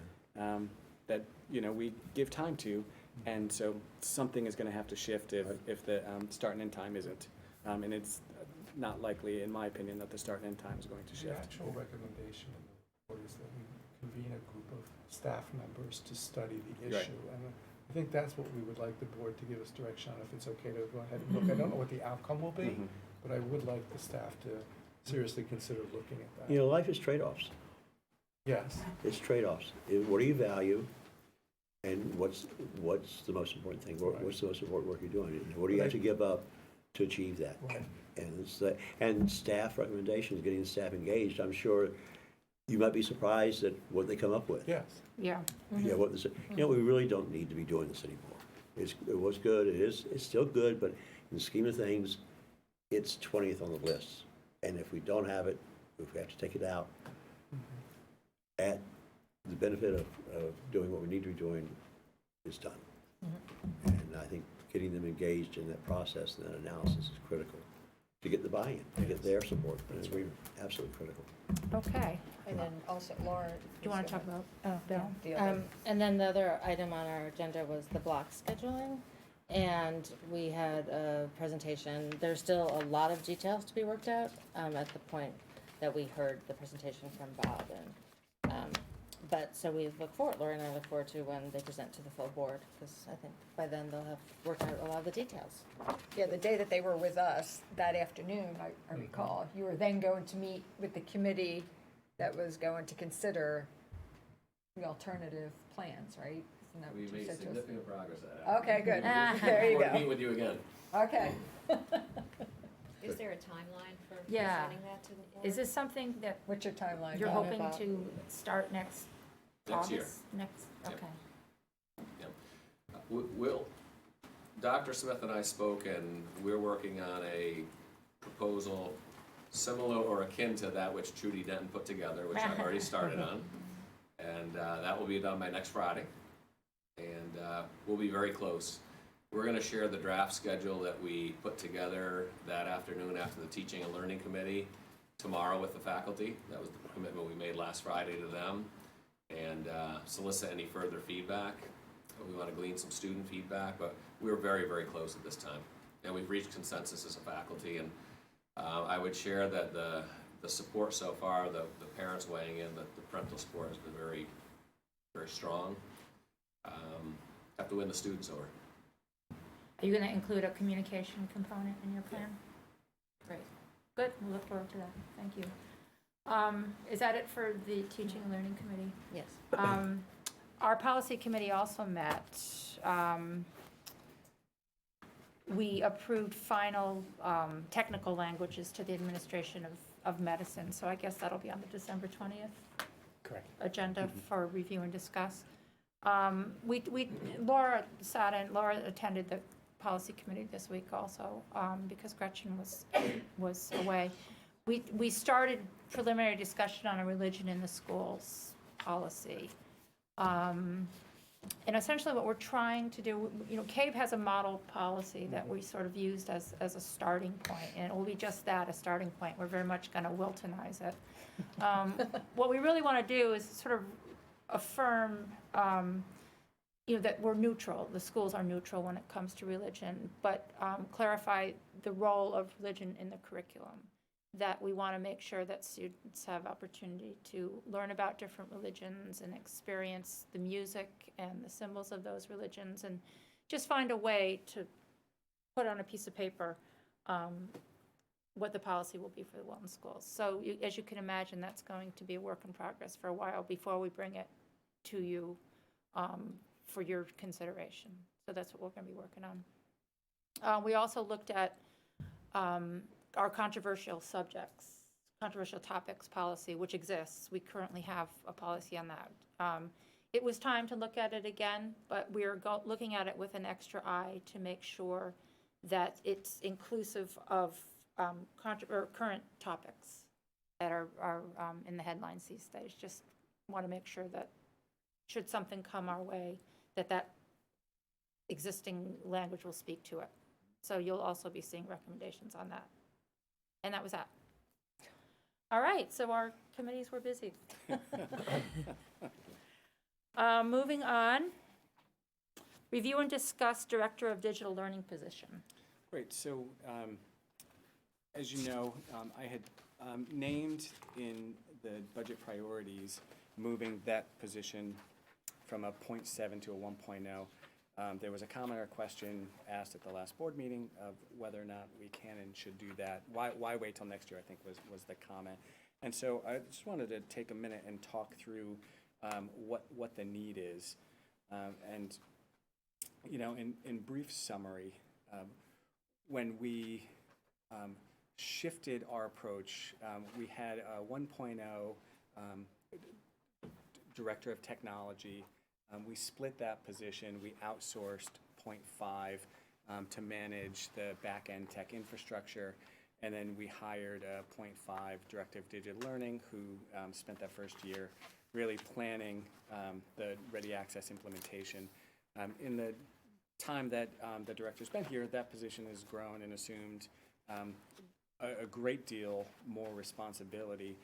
that we give time to, and so something is going to have to shift if the start and end time isn't, and it's not likely, in my opinion, that the start and end time is going to The shift. actual recommendation in the report is that we convene a group of staff members to study the Right. issue. And I think that's what we would like the board to give us direction on, if it's okay to go ahead and look. I don't know what the outcome will be, Mhm. but I would like the staff to seriously consider looking at that. Life is trade-offs. Yes. It's trade-offs. What do you value? And what's the most important thing? What's the most important work you're doing? And what do you have to give up to achieve that? Right. And staff recommendations, getting the staff engaged, I'm sure you might be surprised at what they come up with. Yes. yeah. Yeah, we really don't need to be doing this anymore. It was good, it's still good, but in the scheme of things, it's 20th on the list. And if we don't have it, if we have to take it out, at the benefit of doing what we need to be doing is done. And I think getting them engaged in that process and that analysis is critical to get the buy-in, to get their support, and agreement, absolutely critical. Okay. and then also Laura. Do you want to talk about, Bill? The other, And then the other item on our agenda was the block scheduling. And we had a presentation. There's still a lot of details to be worked out at the point that we heard the presentation from Bob. But so we look forward, Laura and I look forward to when they present to the full board, because I think by then they'll have worked out a lot of the details. yeah, the day that they were with us, that afternoon, I recall, you were then going to meet with the committee that was going to consider the alternative plans, right? Isn't that what We you made said to us? significant progress at that. Okay, good. Ah. There you Look forward to meeting go. with you again. Okay. Is there a timeline for Yeah. presenting that to the board? Is this something that What's your timeline? you're John? hoping to start next Next year. August? Next, Yep. okay. Will, Dr. Smith and I spoke, and we're working on a proposal similar or akin to that which Trudy Denton put together, which I've already started on. And that will be done by next Friday. And we'll be very close. We're going to share the draft schedule that we put together that afternoon after the Teaching and Learning Committee tomorrow with the faculty. That was the commitment we made last Friday to them. And solicit any further feedback. We want to glean some student feedback, but we're very, very close at this time. And we've reached consensus as a faculty. And I would share that the support so far, the parents weighing in, that the parental support has been very, very strong. Have to win the students over. Are you going to include a communication component in your plan? Great. Good. We'll look forward to that. Thank you. Is that it for the Teaching and Learning Committee? Yes. Our policy committee also met. We approved final technical languages to the administration of medicine, so I guess that'll be on the December 20th Correct. agenda for review and discuss. Laura attended the policy committee this week also, because Gretchen was away. We started preliminary discussion on a religion in the schools policy. And essentially what we're trying to do, CABE has a model policy that we sort of used as a starting point, and it will be just that, a starting point. We're very much going to Wiltonize it. What we really want to do is sort of affirm, that we're neutral, the schools are neutral when it comes to religion, but clarify the role of religion in the curriculum, that we want to make sure that students have opportunity to learn about different religions and experience the music and the symbols of those religions, and just find a way to put on a piece of paper what the policy will be for the Wilton schools. So as you can imagine, that's going to be a work in progress for a while before we bring it to you for your consideration. So that's what we're going to be working on. We also looked at our controversial topics policy, which exists. We currently have a policy on that. It was time to look at it again, but we're looking at it with an extra eye to make sure that it's inclusive of current topics that are in the headlines these days. Just want to make sure that should something come our way, that existing language will speak to it. So you'll also be seeing recommendations on that. And that was that. All right, so our committees were busy. Moving on, review and discuss Director of Digital Learning position. Great, so as you know, I had named in the budget priorities moving that position from a 0.7 to a 1.0. There was a comment or question asked at the last board meeting of whether or not we can and should do that. Why wait till next year, I think was the comment. And so I just wanted to take a minute and talk through what the need is. And, in brief summary, when we shifted our approach, we had a 1.0 Director of Technology. We split that position. We outsourced 0.5 to manage the back-end tech infrastructure. And then we hired a 0.5 Director of Digital Learning who spent that first year really planning the Ready Access implementation. In the time that the director's been here, that position has grown and assumed a great deal more responsibility.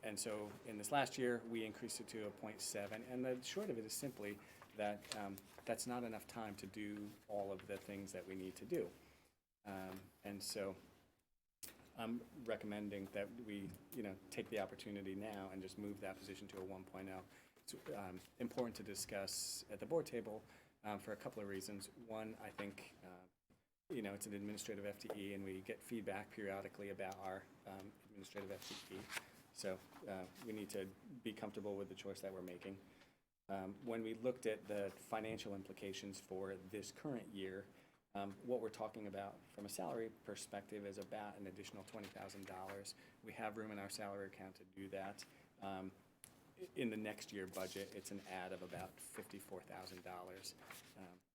And so in this last year, we increased it to a 0.7. And the short of it is simply that that's not enough time to do all of the things that we need to do. And so I'm recommending that we, take the opportunity now and just move that position to a 1.0. It's important to discuss at the board table for a couple of reasons. One, I think, it's an administrative FTE, and we get feedback periodically about our administrative FTE. So we need to be comfortable with the choice that we're making. When we looked at the financial implications for this current year, what we're talking about from a salary perspective is about an additional $20,000. We have room in our salary account to do that. In the next year budget, it's an add of about $54,000.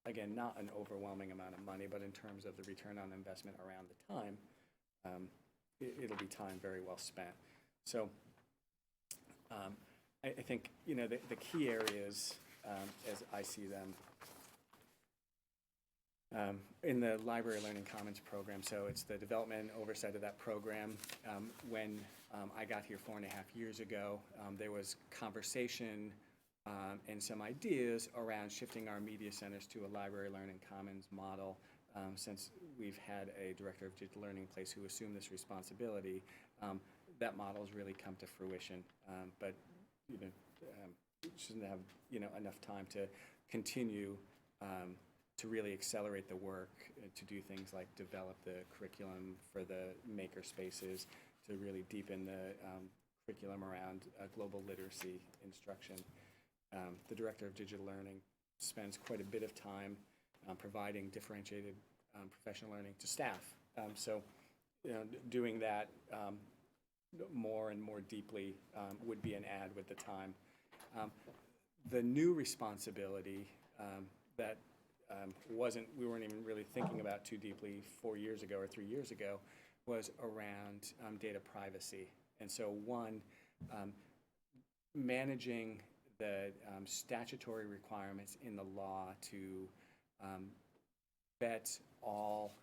Again, not an overwhelming amount of money, but in terms of the return on investment around the time, it'll be time very well spent. So I think, the key areas, as I see them, in the Library Learning Commons program, so it's the development and oversight of that program. When I got here 4.5 years ago, there was conversation and some ideas around shifting our media centers to a Library Learning Commons model. Since we've had a director of digital learning in place who assumed this responsibility, that model has really come to fruition. But shouldn't have enough time to continue to really accelerate the work, to do things like develop the curriculum for the maker spaces, to really deepen the curriculum around global literacy instruction. The director of digital learning spends quite a bit of time providing differentiated professional learning to staff. So doing that more and more deeply would be an add with the time. The new responsibility that we weren't even really thinking about too deeply 4 years ago or 3 years ago was around data privacy. And so managing the statutory requirements in the law to vet all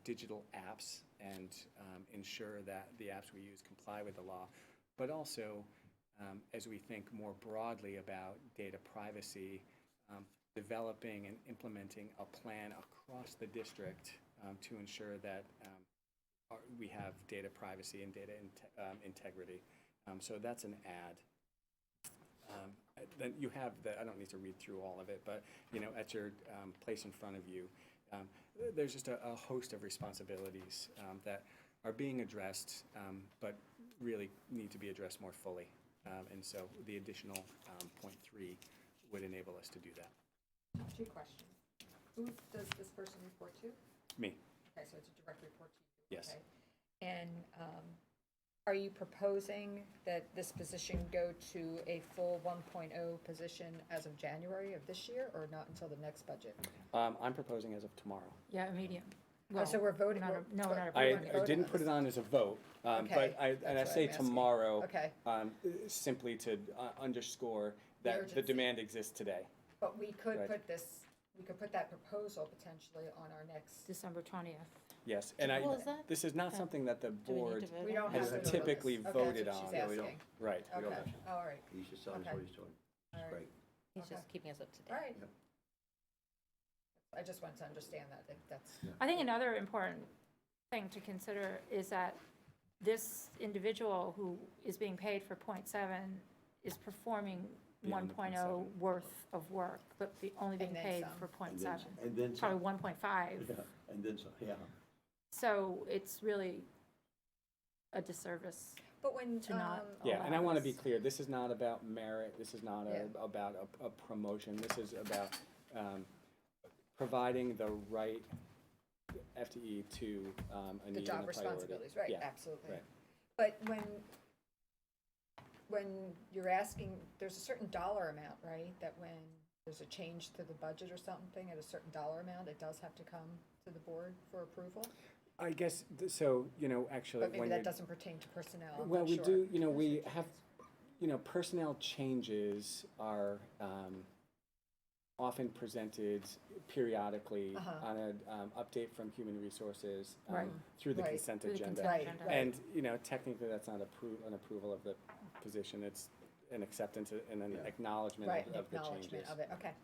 digital apps and ensure that the apps we use comply with the law, but also as we think more broadly about data privacy, developing and implementing a plan across the district to ensure that we have data privacy and data integrity. So that's an add. Then you have I don't need to read through all of it, but at your place in front of you, there's just a host of responsibilities that are being addressed, but really need to be addressed more fully. And so the additional 0.3 would enable us to do that. 2 questions. Who does this person report to? Me. Okay, so it's a direct report to you. Yes. Okay. And are you proposing that this position go to a full 1.0 position as of January of this year, or not until the next budget? I'm proposing as of tomorrow. Yeah, immediate. Oh, so we're voting? not a- no, we're not we're I voting on didn't put this. it on as a vote, Okay, but I that's say what I'm asking. tomorrow Okay. simply to underscore The that the urgency. demand exists today. But we could Right. put that proposal potentially on our next, December 20th. Yes, and Well, is that- this is not something that the Do we need board to vote we on don't it? have has to. typically Okay, voted that's what on. she's Yeah, we don't. asking. Right. We don't Okay, have to. all right, He's just telling us Okay. what he's doing. all right. Great. He's Okay. just keeping us up to date. All right. Yep. I just wanted to understand that's, I think another important thing to consider is that this individual who is being paid for 0.7 is performing Beyond the 1.0 0.7. worth of work, but only being And then paid some. for And then 0.7. And then Probably some. 1.5. Yeah, and then some, yeah. So it's really a disservice but when, to not Yeah, and I allow want to be this. clear, this is not about merit, this is not Yeah. about a promotion, this is about providing the right FTE to a the need and job a priority. responsibilities, right, Yeah, absolutely. right. But when you're asking, there's a certain dollar amount, right? That when there's a change to the budget or something at a certain dollar amount, it does have to come to the board for approval? I guess, so, actually, But maybe when that you're, doesn't pertain to personnel, I'm well, not we sure. do, we have, personnel changes are often presented periodically Uh-huh. on an update from Human Resources Right. through the Right. consent Through the agenda. consent Right, agenda. right. And, technically, that's not an approval of the position, it's an acceptance and an Yeah. acknowledgement Right, an of the acknowledgement changes. of it, okay.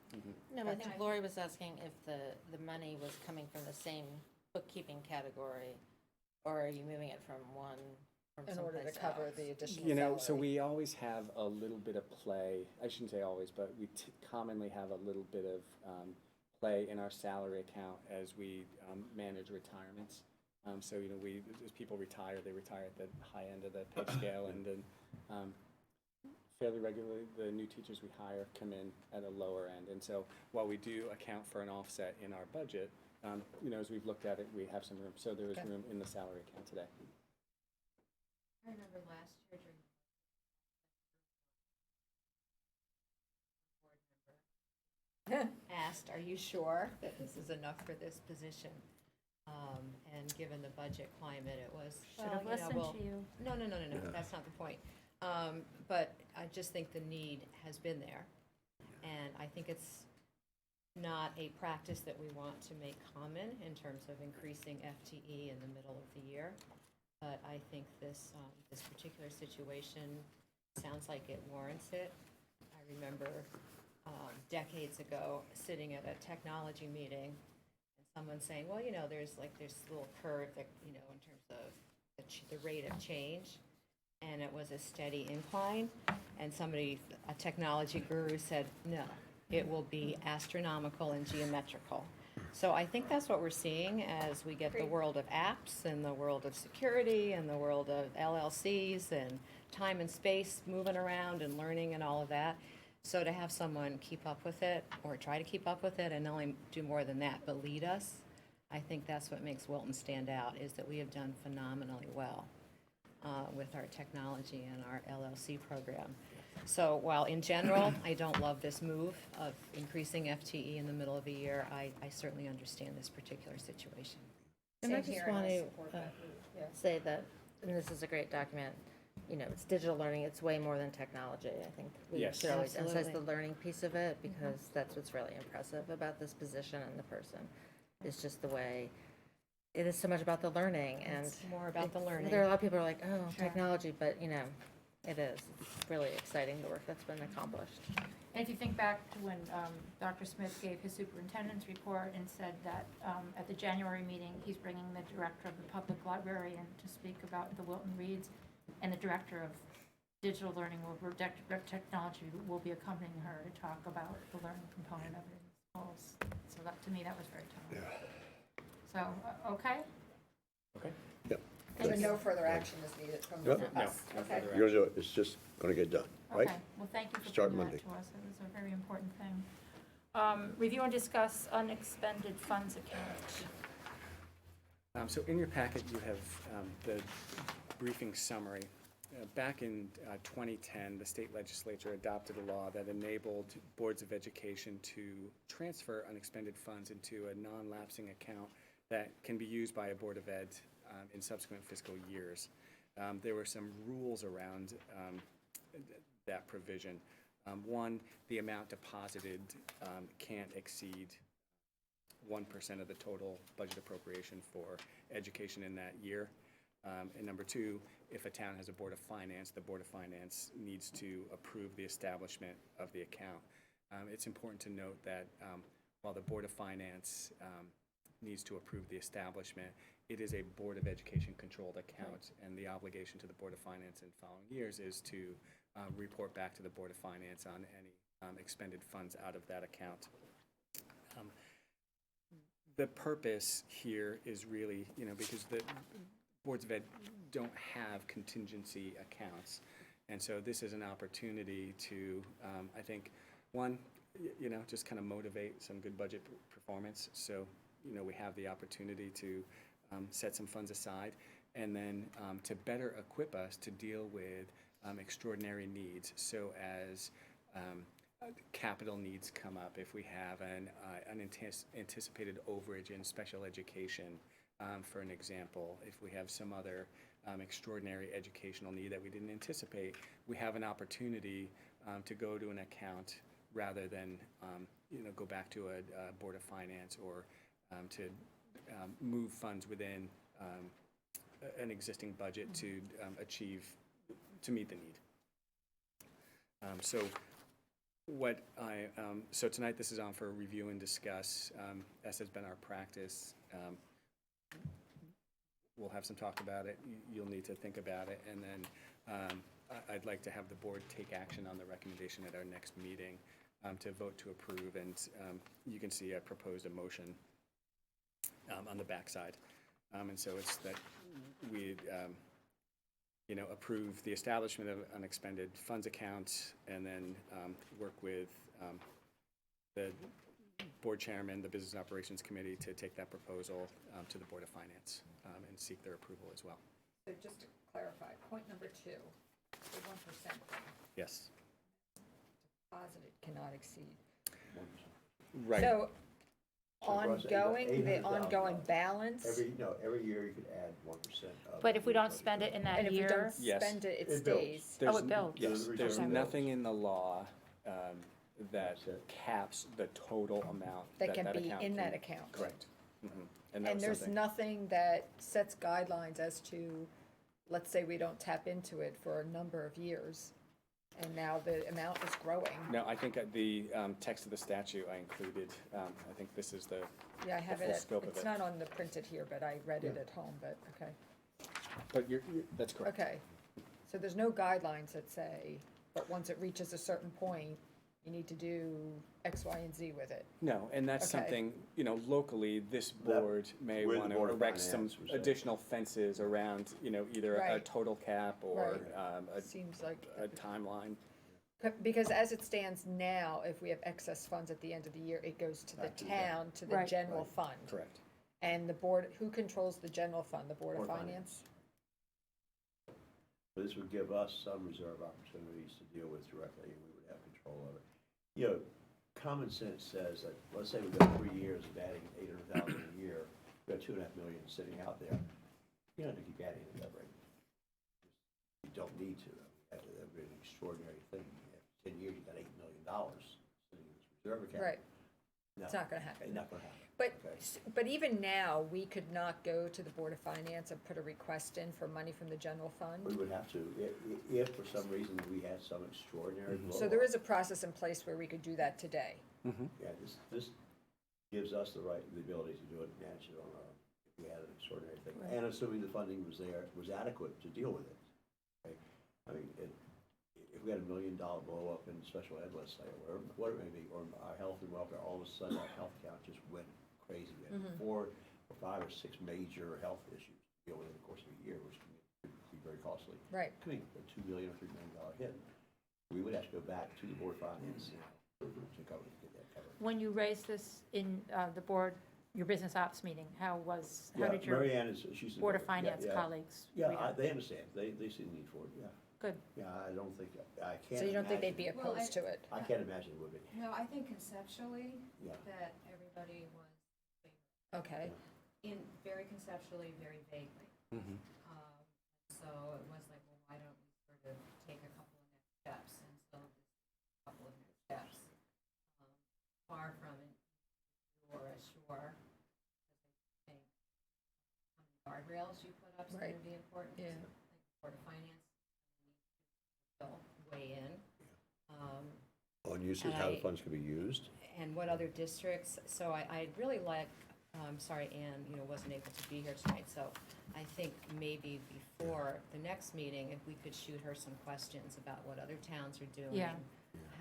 No, but I Okay. think Lori was asking if the money was coming from the same bookkeeping category, or are you moving it from In order to someplace cover else? the additional So salary. we always have a little bit of play, I shouldn't say always, but we commonly have a little bit of play in our salary account as we manage retirements. So, as people retire, they retire at the high end of the pay scale, and then fairly regularly, the new teachers we hire come in at a lower end. And so while we do account for an offset in our budget, as we've looked at it, we have some room. So there is room in the salary account today. I remember last year during asked, are you sure that this is enough for this position? And given the budget climate, it was, Should have listened to you. No, that's not the point. But I just think the need has been there. And I think it's not a practice that we want to make common in terms of increasing FTE in the middle of the year. But I think this particular situation sounds like it warrants it. I remember decades ago sitting at a technology meeting and someone saying, well, there's this little curve that, in terms of the rate of change. And it was a steady incline. And a technology guru said, no, it will be astronomical and geometrical. So I think that's what we're seeing as we get the world of apps and the world of security and the world of LLCs and time and space moving around and learning and all of that. So to have someone keep up with it or try to keep up with it and not only do more than that, but lead us, I think that's what makes Wilton stand out, is that we have done phenomenally well with our technology and our LLC program. So while in general, I don't love this move of increasing FTE in the middle of a year, I certainly understand this particular situation. And I Same just here, and want I to support that. Yeah. say that, and this is a great document, it's digital learning, it's way more than technology. I think we Yes. should always emphasize the Absolutely. learning piece of it, because that's what's really impressive about this position and the person. It's just the way, it is so much about the learning, and It's more about the learning. there are a lot of people who are like, oh, Sure. technology, but it is. It's really exciting, the work that's been accomplished. And if you think back to when Dr. Smith gave his superintendent's report and said that at the January meeting, he's bringing the director of the public library in to speak about the Wilton Reads, and the director of digital learning technology will be accompanying her to talk about the learning component of it in schools. So that, to me, that was very telling. So, okay? Okay? Yep. So no further action is needed from No. us? No, no Okay. further You're gonna do it, it's just gonna get done, right? Okay, well, thank you for Start bringing that Monday. to us. It was a very important thing. Review and discuss unexpended funds account. So in your packet, you have the briefing summary. Back in 2010, the state legislature adopted a law that enabled boards of education to transfer unexpended funds into a non-lapsing account that can be used by a board of ed in subsequent fiscal years. There were some rules around that provision. One, the amount deposited can't exceed 1% of the total budget appropriation for education in that year. And number two, if a town has a Board of Finance, the Board of Finance needs to approve the establishment of the account. It's important to note that while the Board of Finance needs to approve the establishment, it is a Board of Education controlled account, and the obligation to the Board of Finance in following years is to report back to the Board of Finance on any expended funds out of that account. The purpose here is really, because the boards of ed don't have contingency accounts. And so this is an opportunity to, I think, one, just kind of motivate some good budget performance. So, we have the opportunity to set some funds aside, and then to better equip us to deal with extraordinary needs. So as capital needs come up, if we have an anticipated overage in special education, for an example, if we have some other extraordinary educational need that we didn't anticipate, we have an opportunity to go to an account rather than go back to a Board of Finance or to move funds within an existing budget to meet the need. So tonight this is on for review and discuss, as has been our practice. We'll have some talk about it. You'll need to think about it, and then I'd like to have the board take action on the recommendation at our next meeting to vote to approve, and you can see I proposed a motion on the backside. And so it's that we, approve the establishment of unexpended funds account and then work with the board chairman, the Business Operations Committee, to take that proposal to the Board of Finance and seek their approval as well. So just to clarify, point number 2, the 1% Yes. deposited cannot exceed. Right. So Russ, ongoing, the $800,000. ongoing balance, Every year you could add 1% of. But if we don't spend it in that and if we year, don't Yes. spend it, it It builds. stays. Oh, it builds. Yes, The there's reserve nothing builds. in the law that caps the total amount That can be account in that can- account. Correct. And that And was there's something- nothing that sets guidelines as to, let's say we don't tap into it for a number of years, and now the amount is growing. No, I think the text of the statute I included, I think this is the, Yeah, I have full it, scope of it's it. not on the printed here, but I read it at home, but, okay. but that's correct. Okay, so there's no guidelines that say, but once it reaches a certain point, you need to do X, Y, and Z with it. No, and that's Okay. something, locally, this board may where the want to Board of erect some Finance was saying. additional fences around, either a Right. total cap or Right. Seems like, a timeline. because as it stands now, if we have excess funds at the end of the year, it goes to the Back to the town. town, to the Right. general Right. fund. Correct. And the board, who controls the general fund? The Board of Board of Finance? But this would give us some reserve opportunities to deal with directly, and we would have control of it. Common sense says that, let's say we've got 3 years of adding 800,000 a year, we've got 2.5 million sitting out there. You don't have to keep adding it that rate. You don't need to. That would be an extraordinary thing. After 10 years, you got $8 million sitting in this reserve account. Right, No, it's not gonna happen. It's not gonna happen. But, Okay. but even now, we could not go to the Board of Finance and put a request in for money from the general We fund? would have to, if for some reason we had some extraordinary blow. So there is a process in place where we could do that today? Yeah, this gives us the ability to do it, manage it on our, if we had an extraordinary thing. Right. And assuming the funding was there, was adequate to deal with it. Okay? I mean, if we had $1 million blow up in special ed, let's say, or whatever it may be, or our health and welfare, all of a sudden our health account just went crazy. We had 4 or 5 or 6 major health issues to deal with in the course of a year, which could be very costly. Right. Could be a $2 million or $3 million hit. We would have to go back to the Board of Finance to cover, to get that covered. when you raised this in the board, your business ops meeting, how Yeah, did your Mary Ann she's. Board of yeah, Finance yeah. colleagues Yeah, read it? they understand. They see the need for it, yeah. Good. Yeah, I don't think, I can't. So you don't think they'd be imagine- Well, opposed to it? I can't imagine it would be, No, I think conceptually yeah. that everybody was Okay, very conceptually, very vaguely. So it was like, well, why don't we sort of take a couple of next steps and so this couple of next steps. Far from it, or assure, because I think how many guardrails you put up is going Right. to be important. Yeah. I think the Board of Finance will weigh in. On usage, how the I- funds could be used. And what other districts, so I'd really like, sorry, Ann, wasn't able to be here tonight, so I think maybe before the next meeting, if we could shoot her some questions about what other towns are doing. Yeah.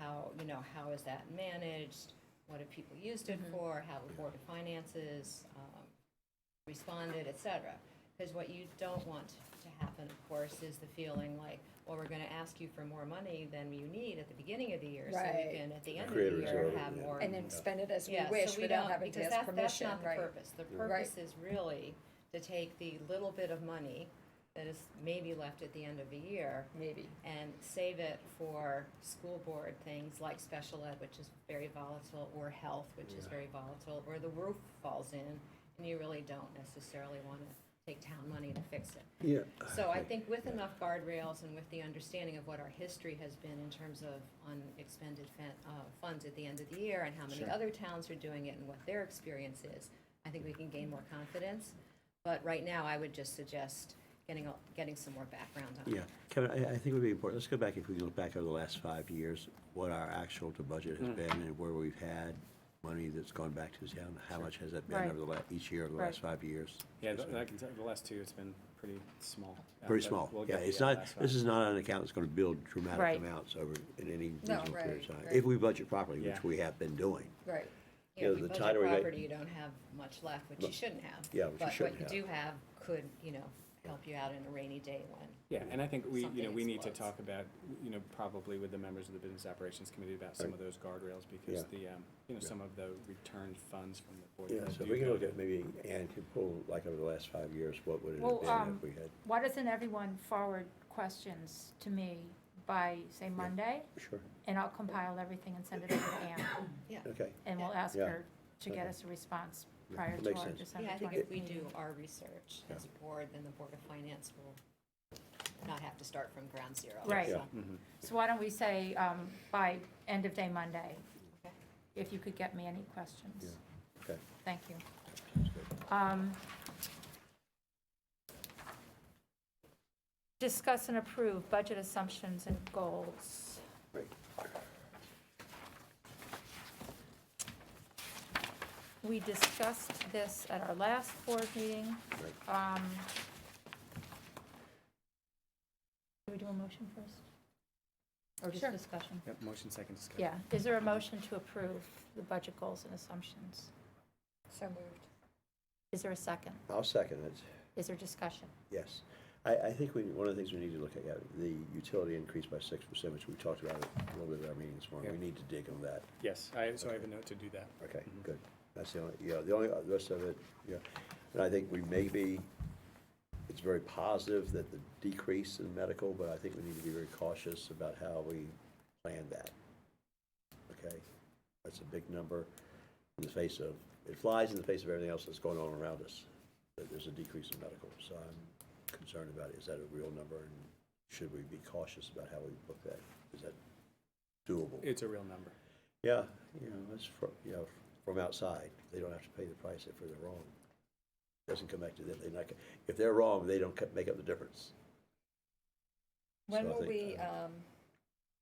How, how is that managed? What have people used it for? How the Board of Finances responded, et cetera. Because what you don't want to happen, of course, is the feeling like, well, we're going to ask you for more money than you need at the beginning of the year, so Right. we can, at the end of Create a the year, reserve, have yeah. more. and then spend it as we Yeah, wish so we without don't, having to because ask that's permission, not the right? purpose. The purpose is really to take the little bit of money that is maybe left at the end of the year Maybe. and save it for school board things like special ed, which is very volatile, or health, which is very volatile, or the roof falls in, and you really don't necessarily want to take town money to fix it. Yeah. So I think with enough guardrails and with the understanding of what our history has been in terms of unexpended funds at the end of the year and how many Sure. other towns are doing it and what their experience is, I think we can gain more confidence. But right now, I would just suggest getting some more background on it. Yeah, Kevin, I think it would be important, let's go back, if we look back over the last 5 years, what our actual to budget has been and where we've had money that's gone back to the town, how much has that been Right. over each year over the Right. last 5 years? Yeah, I can tell the last 2, it's been pretty small. Pretty But small, we'll yeah, get it's the, not, last this five. is not an account that's gonna build Right. dramatic amounts over, in any No, reasonable period of right, time. right. If we budget properly, Yeah. which we have been doing. Right. You know, If you the budget tighter we make- property, you don't have much left, which you shouldn't have. Yeah, which you shouldn't But what you do have could, help you out in a rainy day when. Yeah, and I think we Something need to explodes. talk about, probably with the members of the Business Operations Committee about some Right. of those guardrails, because Yeah. some of the returned funds from the Board of Yeah, Ed so if do we can go look to- at, maybe Ann could pull, like, over the last 5 years, what would it Well, have been if we had, Why doesn't everyone forward questions to me by, say, Monday? sure, And I'll compile everything and send it over to Ann, okay. and we'll ask Yeah. her to get Okay. us a response Yeah, prior that to makes our sense. December Yeah, I think 20th if we meeting. do our research as a board, then the Board of Finance will not have to start from ground zero. Right. so. Mhm. So why don't we say by end of day Monday, Okay. if you could get me any questions? Yeah. Okay, Thank you. sounds good. Discuss and approve budget assumptions and goals. Great. We discussed this at our last board meeting. Right. Do we do a motion first? Or just Sure. discussion? Yep, motion, second discussion. Yeah. Is there a motion to approve the budget goals and assumptions? So moved. Is there a second? I'll second it, Is there discussion? yes. I think one of the things we need to look at, the utility increased by 6%, which we talked about a little bit at our meeting this morning. We Yeah. need to dig on that. Yes, so I have a note to do that. Okay, Mhm. good. That's the only, the rest of it, and I think it's very positive that the decrease in medical, but I think we need to be very cautious about how we plan that. Okay? That's a big number in the face of, it flies in the face of everything else that's going on around us, that there's a decrease in medical. So I'm concerned about, is that a real number, and should we be cautious about how we book that? Is that doable? It's a real number. Yeah, that's from outside. They don't have to pay the price if they're wrong. It doesn't come back to them. If they're wrong, they don't make up the difference. When So I will think, we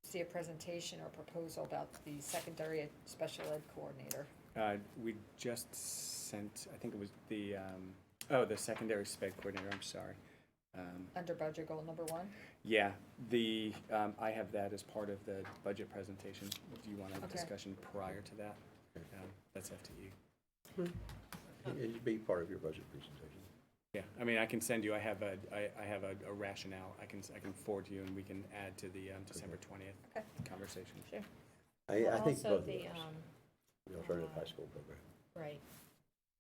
see a presentation or proposal about the secondary special ed coordinator? We just sent, I think it was the secondary sped coordinator, I'm sorry. Under budget goal number 1? Yeah, I have that as part of the budget presentation. Do you want a Okay. discussion prior to that? That's FTE. It'd be part of your budget presentation. Yeah, I mean, I can send you, I have a rationale, I can forward to you, and we can add to the December 20th Okay. conversation. Sure. I think Also, both of the, those, the alternative high school program. right,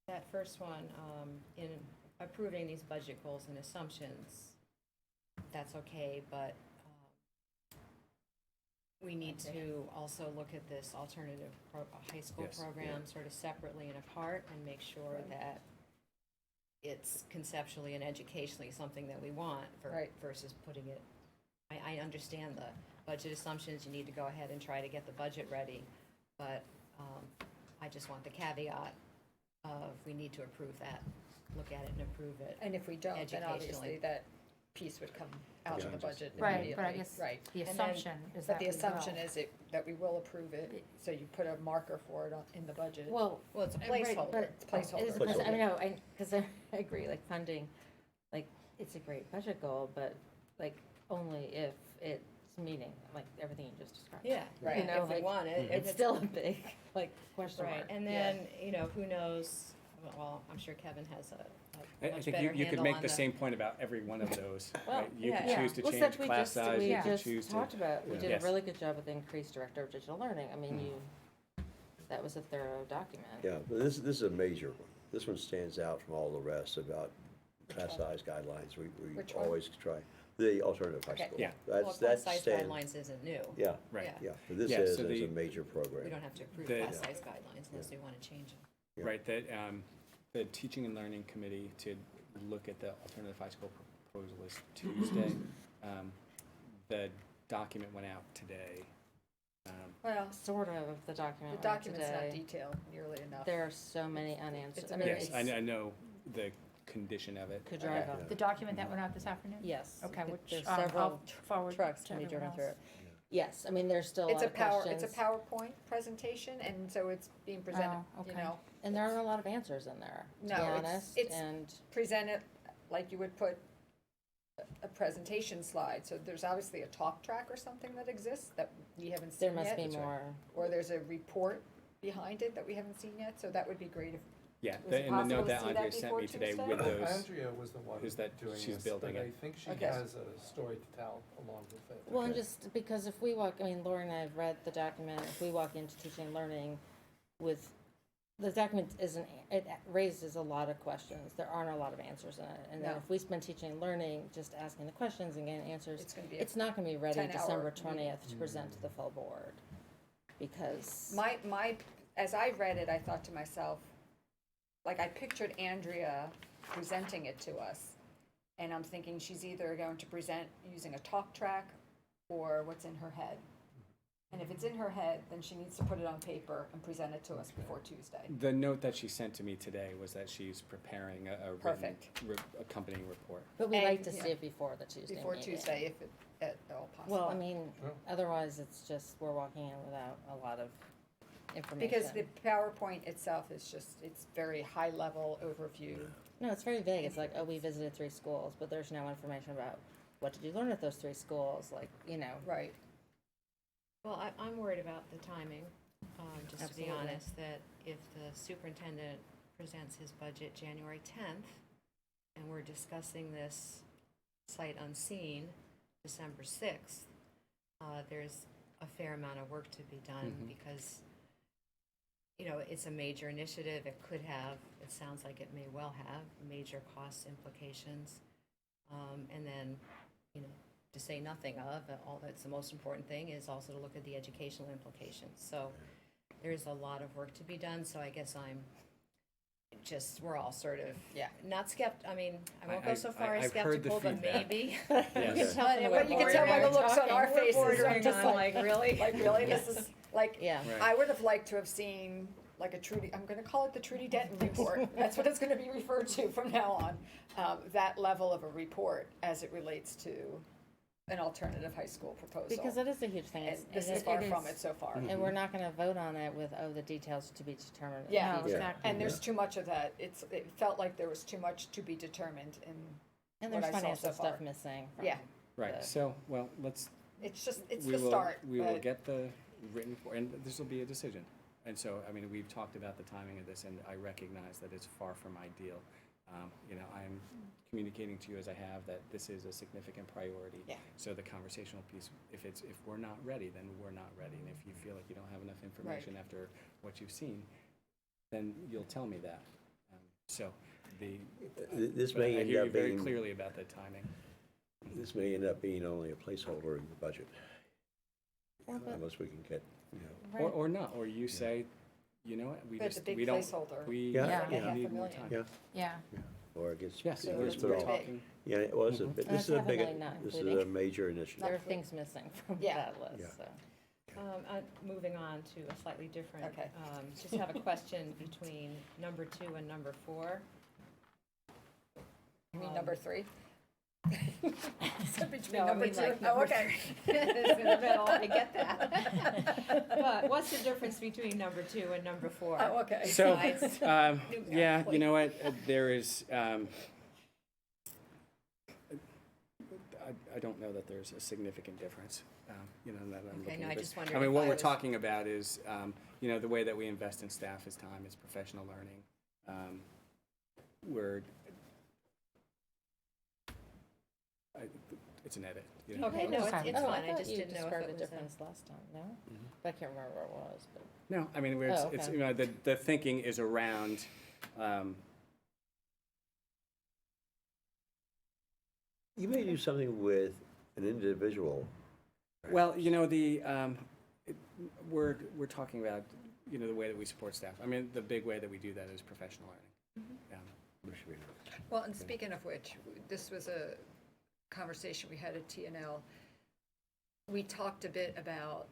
that first one, in approving these budget goals and assumptions, that's okay, but we need to also look at this alternative high school Yes. program sort of separately and apart, and make sure that it's conceptually and educationally something that we want Right. versus putting it, I understand the budget assumptions, you need to go ahead and try to get the budget ready, but I just want the caveat of we need to approve that, look at it and approve it. And if we don't, then obviously Educationally. that piece would come out of the Yeah. budget Right, immediately. but I guess Right. the And then- assumption is But that the we will. assumption is that we will approve it, so you put a marker for it in the budget. Well, Well, it's a right, placeholder. but It's placeholder. because I mean, no, because I agree, like funding, like it's a great budget goal, but like only if it's meeting like everything you just described. Yeah, right, You know, if we like, want it. it's still a big like question Right, mark. and then, who knows, well, I'm sure Kevin has a I much think better you could handle make on the same point about every one of those. Well, Right? You could yeah. choose to Well, change stuff we class just- size, we you could just choose to. talked about. We Yeah. did Yes. a really good job with the increased director of digital learning. I mean, that was a thorough document. Yeah, but this is a major one. This one stands out from all the rest about class size guidelines. We Which one? always try, the alternative high Okay. school. Yeah. Well, That's, class size stands. guidelines isn't new. Yeah, Right. Yeah. yeah, but this Yeah, is so a the- major We program. don't have to approve The- class size guidelines unless we want to change them. Yeah. Right, that the Teaching and Learning Committee to look at the alternative high school proposal is Tuesday. The document went out today. Well, Sort of the the document went out document's not today. detailed nearly enough. There are so many unanswered. It's I mean, very- Yes, it's, I know the condition of it. could drive Okay. up. The document that went out this afternoon? Yes. Okay, which There's I'll several forward trucks to can be everyone driven through else. it. Yes, I mean, there's still a It's lot a of questions. it's a PowerPoint presentation, and so it's being presented, Oh, okay. And there are a lot of answers in there, to No, be it's- honest, it's- and presented like you would put a presentation slide. So there's obviously a talk track or something that exists that we haven't there seen must yet. be That's right. more. Or there's a report behind it that we haven't seen yet, so that would be great if, Yeah, Was it in the possible note to that see that Andrea sent before me today Tuesday? with those, Andrea was the one is that doing she's this, building but I it. think she Okay. has a story to tell along with it. Well, and Okay. just because if we walk, I mean, Laura and I have read the document, if we walk into teaching and learning with, the document isn't, it raises a lot of questions. There aren't a lot of answers in it. And then No. if we spend teaching and learning just asking the questions and getting answers, it's gonna be a it's not gonna be ready 10-hour December meeting. 20th to present to the full board. Because, My, as I read it, I thought to myself, like, I pictured Andrea presenting it to us, and I'm thinking she's either going to present using a talk track or what's in her head. And if it's in her head, then she needs to put it on paper and present it to us before Tuesday. The note that she sent to me today was that she's preparing a written Perfect. accompanying report. but we And- like to see yeah. it before the Tuesday Before meeting. Tuesday, if it, at all possible. Well, I mean, Sure. otherwise it's just, we're walking in without a lot of information. Because the PowerPoint itself is just, it's very high-level overview. No, it's very vague. It's like, oh, we visited 3 schools, but there's no information about what did you learn at those 3 schools, like, you know. Right. Well, I'm worried about the timing, just to be Absolutely. honest, that if the superintendent presents his budget January 10th, and we're discussing this sight unseen December 6th, there's a fair amount of work to be done because, you know, it's a major initiative. It could have, it sounds like it may well have major cost implications. And then, you know, to say nothing of, all that's the most important thing is also to look at the educational implications. So there's a lot of work to be done, so I guess I'm just, we're all sort of, Yeah. not I mean, I won't go so far as I've heard the skeptical, but feedback. maybe. You can Yes. tell from the way But you can tell by the we're looks on our talking. faces, I'm Bordering just on, like, really? like, really, this is, like, Yeah. Right. I would have liked to have seen, like, a Trudy, I'm gonna call it the Trudy Denton report, that's what it's gonna be referred to from now on. That level of a report as it relates to an alternative high school proposal. Because it is a huge thing. And It's- this it- is far it from is- it so far. And we're not gonna vote on it with, oh, the details to be determined. in the Yeah, future. exactly. and there's too much of that, it felt like there was too much to be determined in And what there's I saw financial so far. stuff missing. From Yeah. Right, the- so, well, let's, It's just, it's we the will, start, we will but get the written, and this will be a decision. And so, I mean, we've talked about the timing of this, and I recognize that it's far from ideal. You know, I'm communicating to you as I have that this is a significant priority. Yeah. So the conversational piece, if we're not ready, then we're not ready. And if you feel like you don't have enough information after what you've seen, then you'll tell me that. So This but may I end hear you up very being, clearly about the timing. this may end up being only a placeholder in the budget, Well, but- unless we can get, you know. Right. Or not, or you say, you know what, we But it's a just, big we don't, placeholder. we Yeah, Yeah. yeah. need Half a more million. time. Yeah. Yeah. Or it gets, Yes, it we're gets put we're off. talking, Yeah, well, it's a, Mhm. bit- And this is a that's big, definitely not this is a including- major initiative. There are things missing from Yeah. that list, Yeah. so. Moving on to a slightly different. Okay. Just have a question between number 2 and number 4. You mean number 3? So between No, I number mean 2 like and, oh, number okay. It's in the middle, I get that. But what's the difference between number 2 and number 4? Oh, okay. So, Besides yeah, you know what, there is, I don't know that there's a significant difference, you know, that I'm Okay, looking no, at I this. just wondered I mean, if what I we're was- talking about is, you know, the way that we invest in staff is time, is professional learning. We're, it's an edit, you know. Okay, no, it's Okay. it's Oh, fine, I thought just you didn't know if described it a was a. difference last time, no? Mhm. I can't remember where it was, but. No, I mean, Oh, it's, okay. you know, the thinking is around, You may do something with an individual. well, you know, we're talking about, you know, the way that we support staff. I mean, the big way that we do that is professional learning. Which we- Well, and speaking of which, this was a conversation we had at TNL. We talked a bit about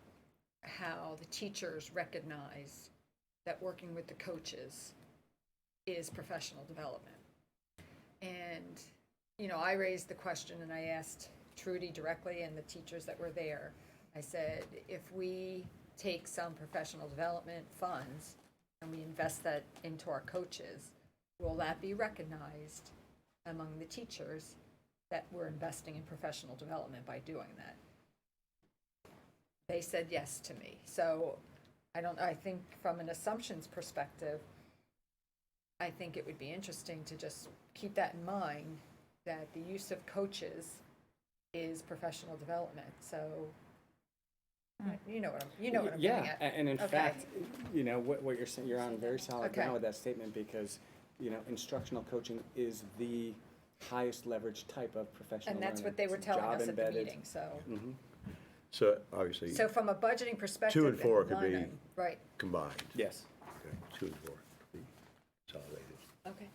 how the teachers recognize that working with the coaches is professional development. And, you know, I raised the question and I asked Trudy directly and the teachers that were there. I said, if we take some professional development funds and we invest that into our coaches, will that be recognized among the teachers that we're investing in professional development by doing that? They said yes to me. So I think from an assumptions perspective, I think it would be interesting to just keep that in mind, that the use of coaches is professional development, so, you know what I'm getting Yeah, at. and in Okay. fact, you know, what you're saying, you're on very solid Okay. ground with that statement, because, you know, instructional coaching is the highest leverage type of professional And that's learning. what they were It's telling job us at the embedded. meeting, so. Mhm. So obviously, So from a budgeting perspective. 2 and 4 and could be line item, right, combined. Yes. Okay, 2 and 4 could be consolidated. okay.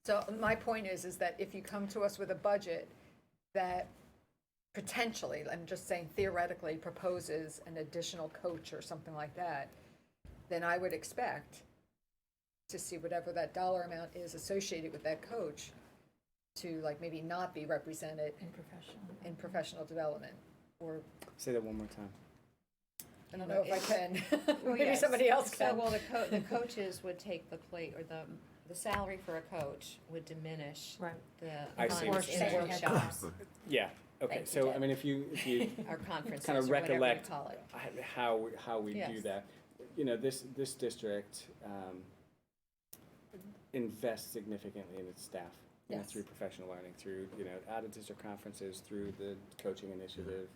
So my point is that if you come to us with a budget that potentially, I'm just saying theoretically, proposes an additional coach or something like that, then I would expect to see whatever that dollar amount is associated with that coach to like maybe not be represented in professional development, or, Say that one more time. I don't know if I can. Well, Maybe yes. somebody else So, can. well, the coaches would take the plate, or the salary for a coach would diminish Right. the I see what funds you're in saying. workshops Yeah, okay, Thank you, so, I Deb. mean, if you or conferences kind or of whatever you recollect call it. how we do Yes. that. You know, this district invests significantly in its staff. You know, Yes. through professional learning, through, you know, out-of-district conferences, through the coaching initiative,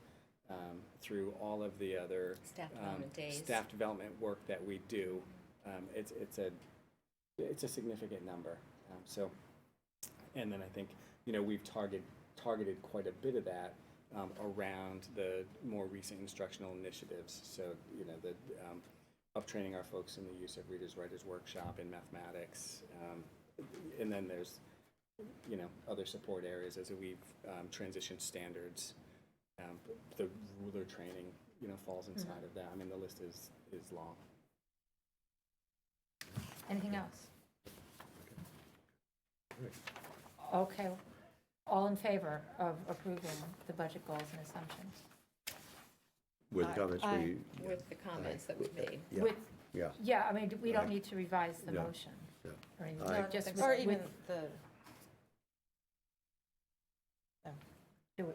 through all of the other Staff development days. staff development work that we do. It's a significant number. So, and then I think, you know, we've targeted quite a bit of that around the more recent instructional initiatives. So, you know, the of training our folks in the use of Readers Writers Workshop in mathematics, and then there's, you know, other support areas as we've transitioned standards. The ruler training, you know, falls inside of that. I mean, the list is long. Anything else? Great. Okay, all in favor of approving the budget goals and assumptions? With the comments we, With the comments that we've made. yeah, With, yeah. yeah, I mean, we don't Aye. need to revise the No. motion. No. Or anything, Aye. just Or with- even with- the, do we?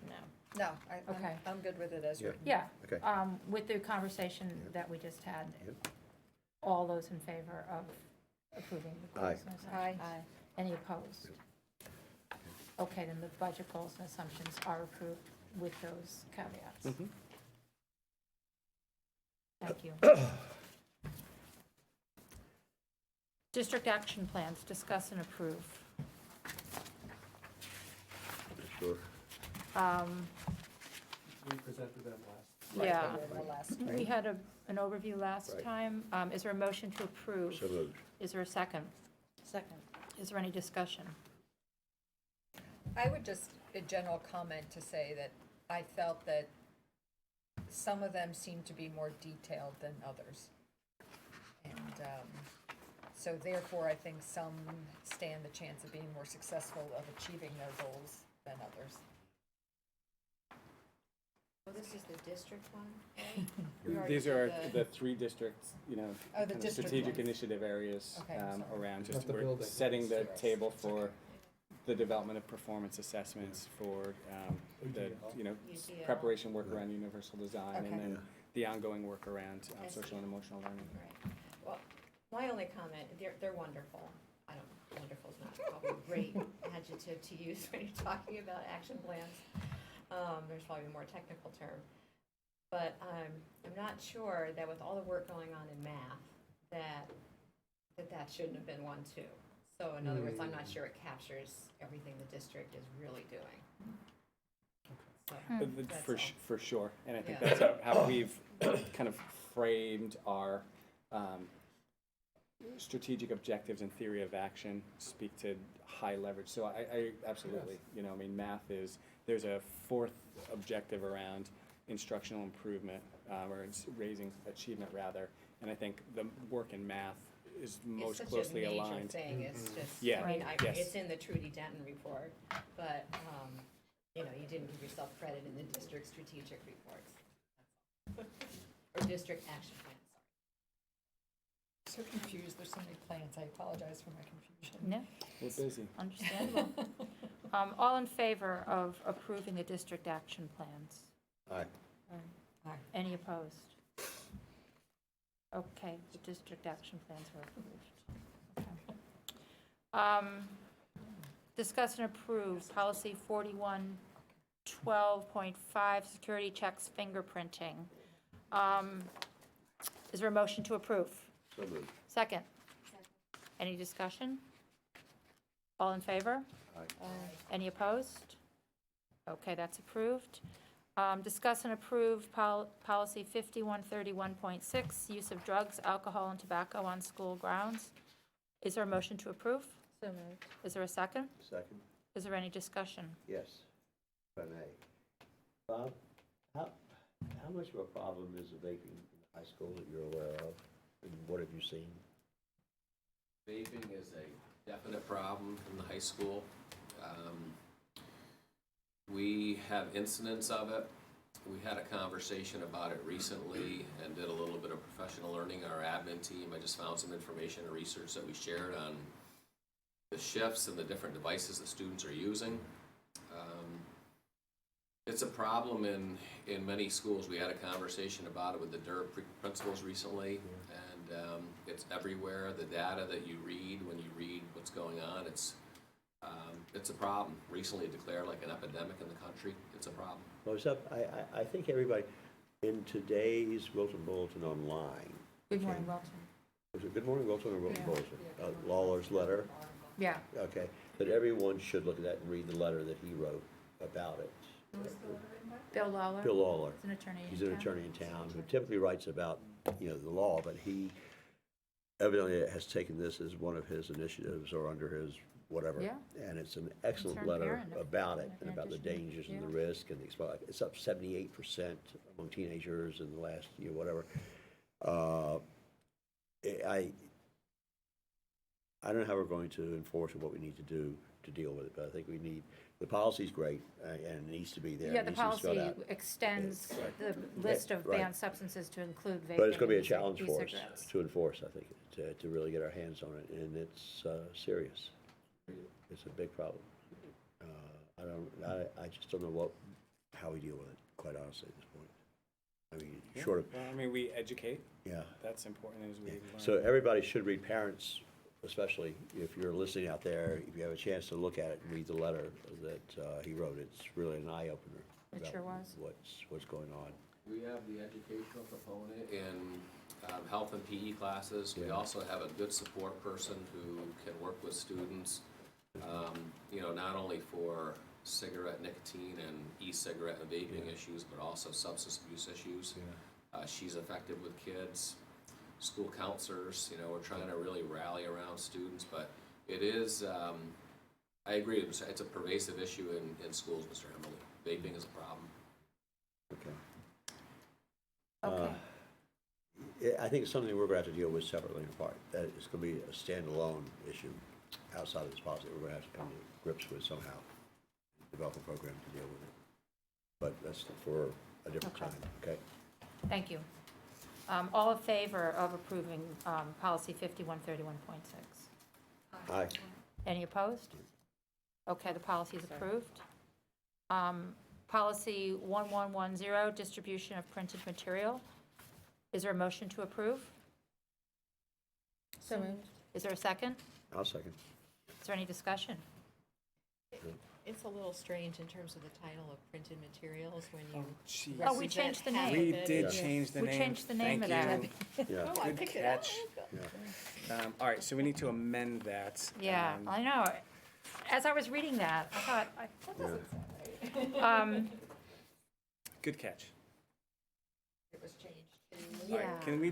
no. No, Okay. I'm good with it as Yeah. written. Yeah, Okay. with the conversation that we just had, Yep. all those in favor of approving the goals Aye. and assumptions? Aye. Any opposed? Okay, then the budget goals and assumptions are approved with those caveats. Mhm. Thank you. District action plans, discuss and approve. Sure. We presented them last. Yeah, They were the last we three. had an overview last Right. time. Is there a motion to approve? So moved. Is there a second? Second. Is there any discussion? I would just, a general comment to say that I felt that some of them seemed to be more detailed than others. And so therefore, I think some stand the chance of being more successful of achieving their goals than others. Well, this is the district one, right? We already These did are the- the three districts, you know, Oh, the kind of district strategic ones. initiative areas Okay, I'm sorry. around Not just, the we're building. setting the Yes. table It's for okay. the development of performance assessments, for the, UDL. you know, UDL. preparation work around universal design, Okay. and then Yeah. the ongoing work around social and emotional learning. Right. Well, my only comment, they're wonderful. I don't, wonderful is not probably a great adjective to use when you're talking about action plans. There's probably a more technical term. But I'm not sure that with all the work going on in math, that shouldn't have been one too. So in other words, I'm not sure it captures everything the district is really doing. So, that's all. For sure, and I think Yeah. that's how we've kind of framed our strategic objectives and theory of action speak to high leverage. So I absolutely, you know, I mean, there's a fourth objective around instructional improvement, or raising achievement rather, and I think the work in math is most closely aligned. It's such a major thing, it's just, Yeah, I mean, yes. it's in the Trudy Denton report, but, you know, you didn't give yourself credit in the district strategic reports. That's all. Or district action plans, sorry. So confused, there's so many plans, I apologize for my confusion. No, We're busy. understandable. All in favor of approving the district action plans? Aye. Any opposed? Okay, the district action plans were approved. Okay. Discuss and approve policy 4112.5, security checks fingerprinting. Is there a motion to approve? So moved. Second? Any discussion? All in favor? Aye. Any opposed? Okay, that's approved. Discuss and approve policy 5131.6, use of drugs, alcohol, and tobacco on school grounds. Is there a motion to approve? So moved. Is there a second? Second? Is there any discussion? Yes, if I may. Bob, how much of a problem is the vaping in the high school that you're aware of? And what have you seen? Vaping is a definite problem in the high school. We have incidents of it. We had a conversation about it recently and did a little bit of professional learning. Our admin team, I just found some information and research that we shared on the shifts and the different devices that students are using. It's a problem in many schools. We had a conversation about it with the DERB principals recently, and it's everywhere. The data that you read when you read what's going on, it's a problem. Recently declared like an epidemic in the country. It's a problem. Well, I think everybody, in today's Wilton Bulletin online. Good morning, Wilton. Was it Good Morning Wilton or Wilton Bulletin? Lawler's letter, Yeah. okay, that everyone should look at that and read the letter that he wrote about it. Bill Lawler? Bill Lawler. He's an attorney in He's an town. attorney in town who typically writes about, the law, but he evidently has taken this as one of his initiatives or under his whatever. Yeah. And it's an excellent Concerned letter parent, about it in and about the addition, dangers and yeah. the risk and the it's up 78% among teenagers in the last year, whatever. I don't know how we're going to enforce what we need to do to deal with it, but I think the policy's great and it needs to be there. Yeah, It the needs to be spelled policy out. extends Right. the list of Right. banned substances to include vaping. But it's going to be a and challenge for us e-cigarettes. to enforce, I think, to really get our hands on it, and it's serious. It's a big problem. I just don't know how we deal with it, quite honestly, at this point. I mean, Yeah. short of, Well, I mean, we educate. yeah. That's important as we learn. So everybody should read, parents especially, if you're listening out there, if you have a chance to look at it and read the letter that he wrote, it's really an eye-opener. It about sure was. What's going on. We have the educational component in health and PE classes. We Yeah. also have a good support person who can work with students, not only for cigarette, nicotine, and e-cigarette and vaping issues, but also substance abuse issues. She's effective with kids. School counselors, we're trying to really rally around students, but it is, I agree, it's a pervasive issue in schools, Mr. Emily. Vaping is a problem. Okay. Okay. I think it's something we're going to have to deal with separately and apart. That it's going to be a standalone issue outside of this policy. We're going to have to come to grips with somehow, develop a program to deal with it. But that's for a different Okay. time, okay? Thank you. All in favor of approving policy 5131.6? Aye. Any opposed? Okay, the policy is approved. Policy 1110, distribution of printed material. Is there a motion to approve? So moved. Is there a second? I'll second. Is there any discussion? It's a little strange in terms of the title of printed materials when you. Geez. Oh, we represent changed the half name. of We it. did Yeah. change the We name. changed the name of Thank that. you. Yeah. Oh, I Good picked it up. catch. Yeah. All right, so we need to amend that. Yeah, I know. As I was reading that, I thought, that doesn't sound right. Good catch. It was changed All right, Yeah. can we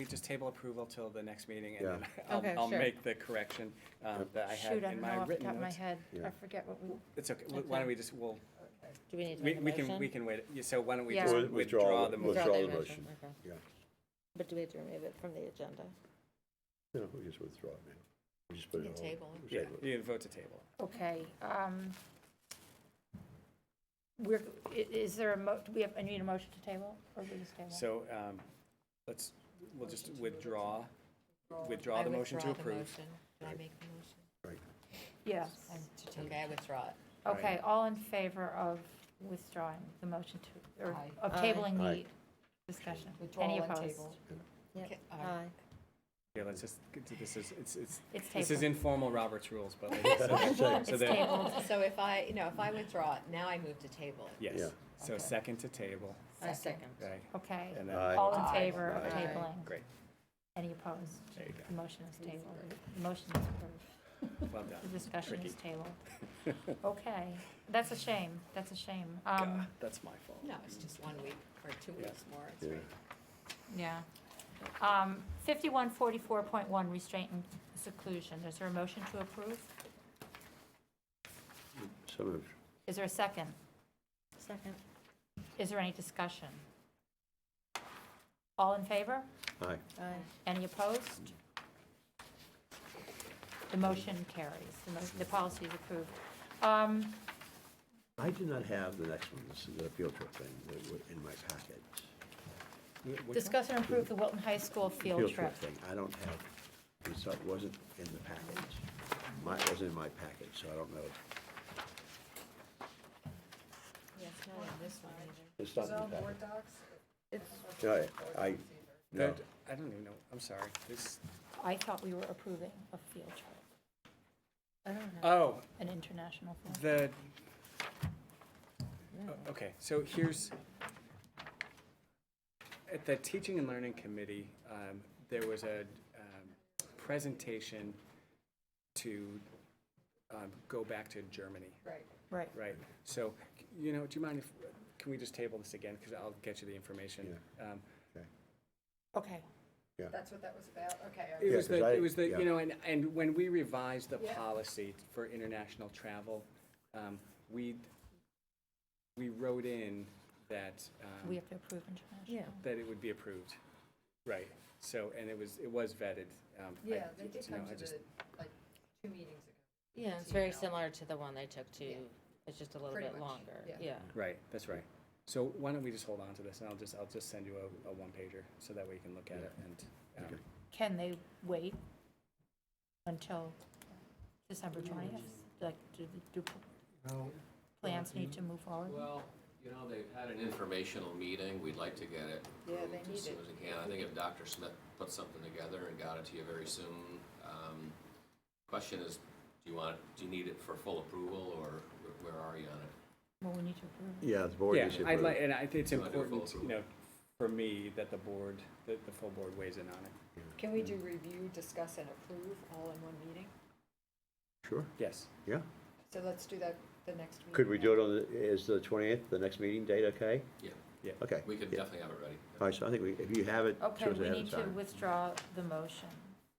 just table approval till the next meeting, and Yeah. then Okay, I'll sure. make the correction that I had Shoot, I in don't know my off the written top of my notes. head. Yeah. I forget what we, It's okay. Okay. Why don't we Do we need to we, make a we motion? can we can wait. Yeah, so why don't we Yeah. just We'll withdraw the motion? Withdraw the motion. Okay. Yeah. But do we have to remove it from the agenda? No, we just withdraw it now. We just put it You on. table it. We'll Yeah, table it. you can vote to table. okay. Is there do we have, I need a motion to table, or we just table? So we'll just withdraw I the motion to withdraw the approve. motion. Do I make the motion? Yes. Okay, I withdraw it. Okay, all in favor of withdrawing the motion to, or Aye. of Aye. tabling Aye. the discussion? Withdrawal Any and opposed? table. Yep. Okay, Aye. Yeah, let's just, this is, It's this is tabled. informal Robert's rules, but. It's so that- tabled. So if I withdraw it, now I move to table it. Yes, Yeah. so Okay. second to table, I second. okay, Okay, and then. Aye. all in Aye. favor of Aye. tabling? Great, Any opposed? there you The motion is tabled. The motion is approved. go, well The done. discussion is Tricky. tabled. Okay, that's a shame, that's a shame. God, that's my fault. No, it's just 1 week or 2 Yeah. weeks more, it's Yeah. great. Yeah. 5144.1, restraint and seclusion. Is there a motion to approve? So moved. Is there a second? Second. Is there any discussion? All in favor? Aye. Aye. Any opposed? The motion carries. The policy is approved. I do not have the next one, this is the field trip thing, in my packet. Which one? Discuss and approve the Wilton High School field trip. thing, I don't have, it wasn't in the package. It wasn't in my package, so I don't know. Yeah, it's not in this one either. It's not Is it in on the board packet. docs? No, I, no. That, I don't even know, I'm sorry, this, I thought we were approving a field trip, I don't know. oh, an international field trip. okay, so here's, at the Teaching and Learning Committee, there was a presentation to go back to Germany, Right. Right. right? So, do you mind if, can we just table this again, because I'll get you the information. Okay. That's what that was about? Okay. It Yeah, was 'cause it was the, yeah. and when we revised the Yeah. policy for international travel, we wrote in that, We have to approve international. Yeah. that it would be approved, right? So, and it was vetted. Yeah, they did you know, come I to just- the, like, 2 meetings ago. Yeah, it's very similar to the one they took to, Yeah. it's just a little Pretty bit much, longer. yeah. Yeah. Right, that's right. So why don't we just hold on to this, and I'll just send you a one-pager, so that way you can look at it, and, Okay. Can they wait until December 20th? Like, do plans need to move forward? Well, they've had an informational meeting, we'd like to get it Yeah, they approved need as soon it. as we can. I think if Dr. Smith puts something together and got it to you very soon, question is, do you need it for full approval, or where are you on it? Well, we need to approve. Yeah, the board yeah, needs to I'd approve. like, and I think it's You wanna do a full important, approval? for me, that the full board weighs in on it. Can we do review, discuss, and approve all in one meeting? Sure, Yes. yeah. So let's do that the next meeting. Could we do it is the 20th, the next meeting date, okay? Yeah, Yeah. Okay. we could yeah. definitely have it ready. All right, so I think if you have it, Okay, show us we ahead of need to time. withdraw the motion.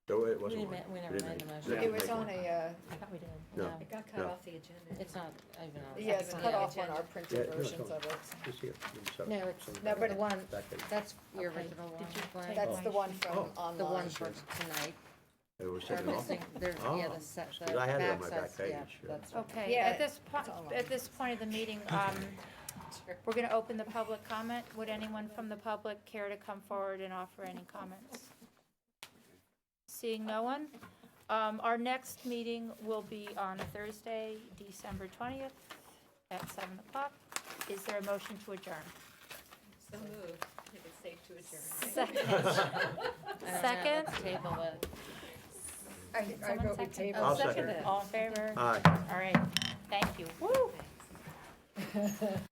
No, it We wasn't didn't one. ma- we never didn't made the make- motion. didn't It was make on one. a, I thought we did. No. It got cut No. off the agenda. It's not even on. yeah, it's on cut the off on agenda. our Yeah, printed no, versions no. of it. Just here. So- No, it's, so- No, but the one, Back page. that's your Okay. original one. Did you Glenn. take That's the one from Oh. online. The one for tonight. It was They're taken off? missing, there's, yeah, Oh. the set, the 'Cause I had it on back my says, back yeah, page, yeah. that's. Okay, Yeah, at this it's online. at this point of the meeting, we're going to open the public comment. Would anyone from the public care to come forward and offer any comments? Seeing no one, our next meeting will be on Thursday, December 20th at 7 o'clock. Is there a motion to adjourn? So moved. I think it's safe to adjourn. Second. I don't know, Second? let's table it. I Someone vote we second? table. I'll second second. it. All in favor? Aye. All right, thank you. Woo! Thanks.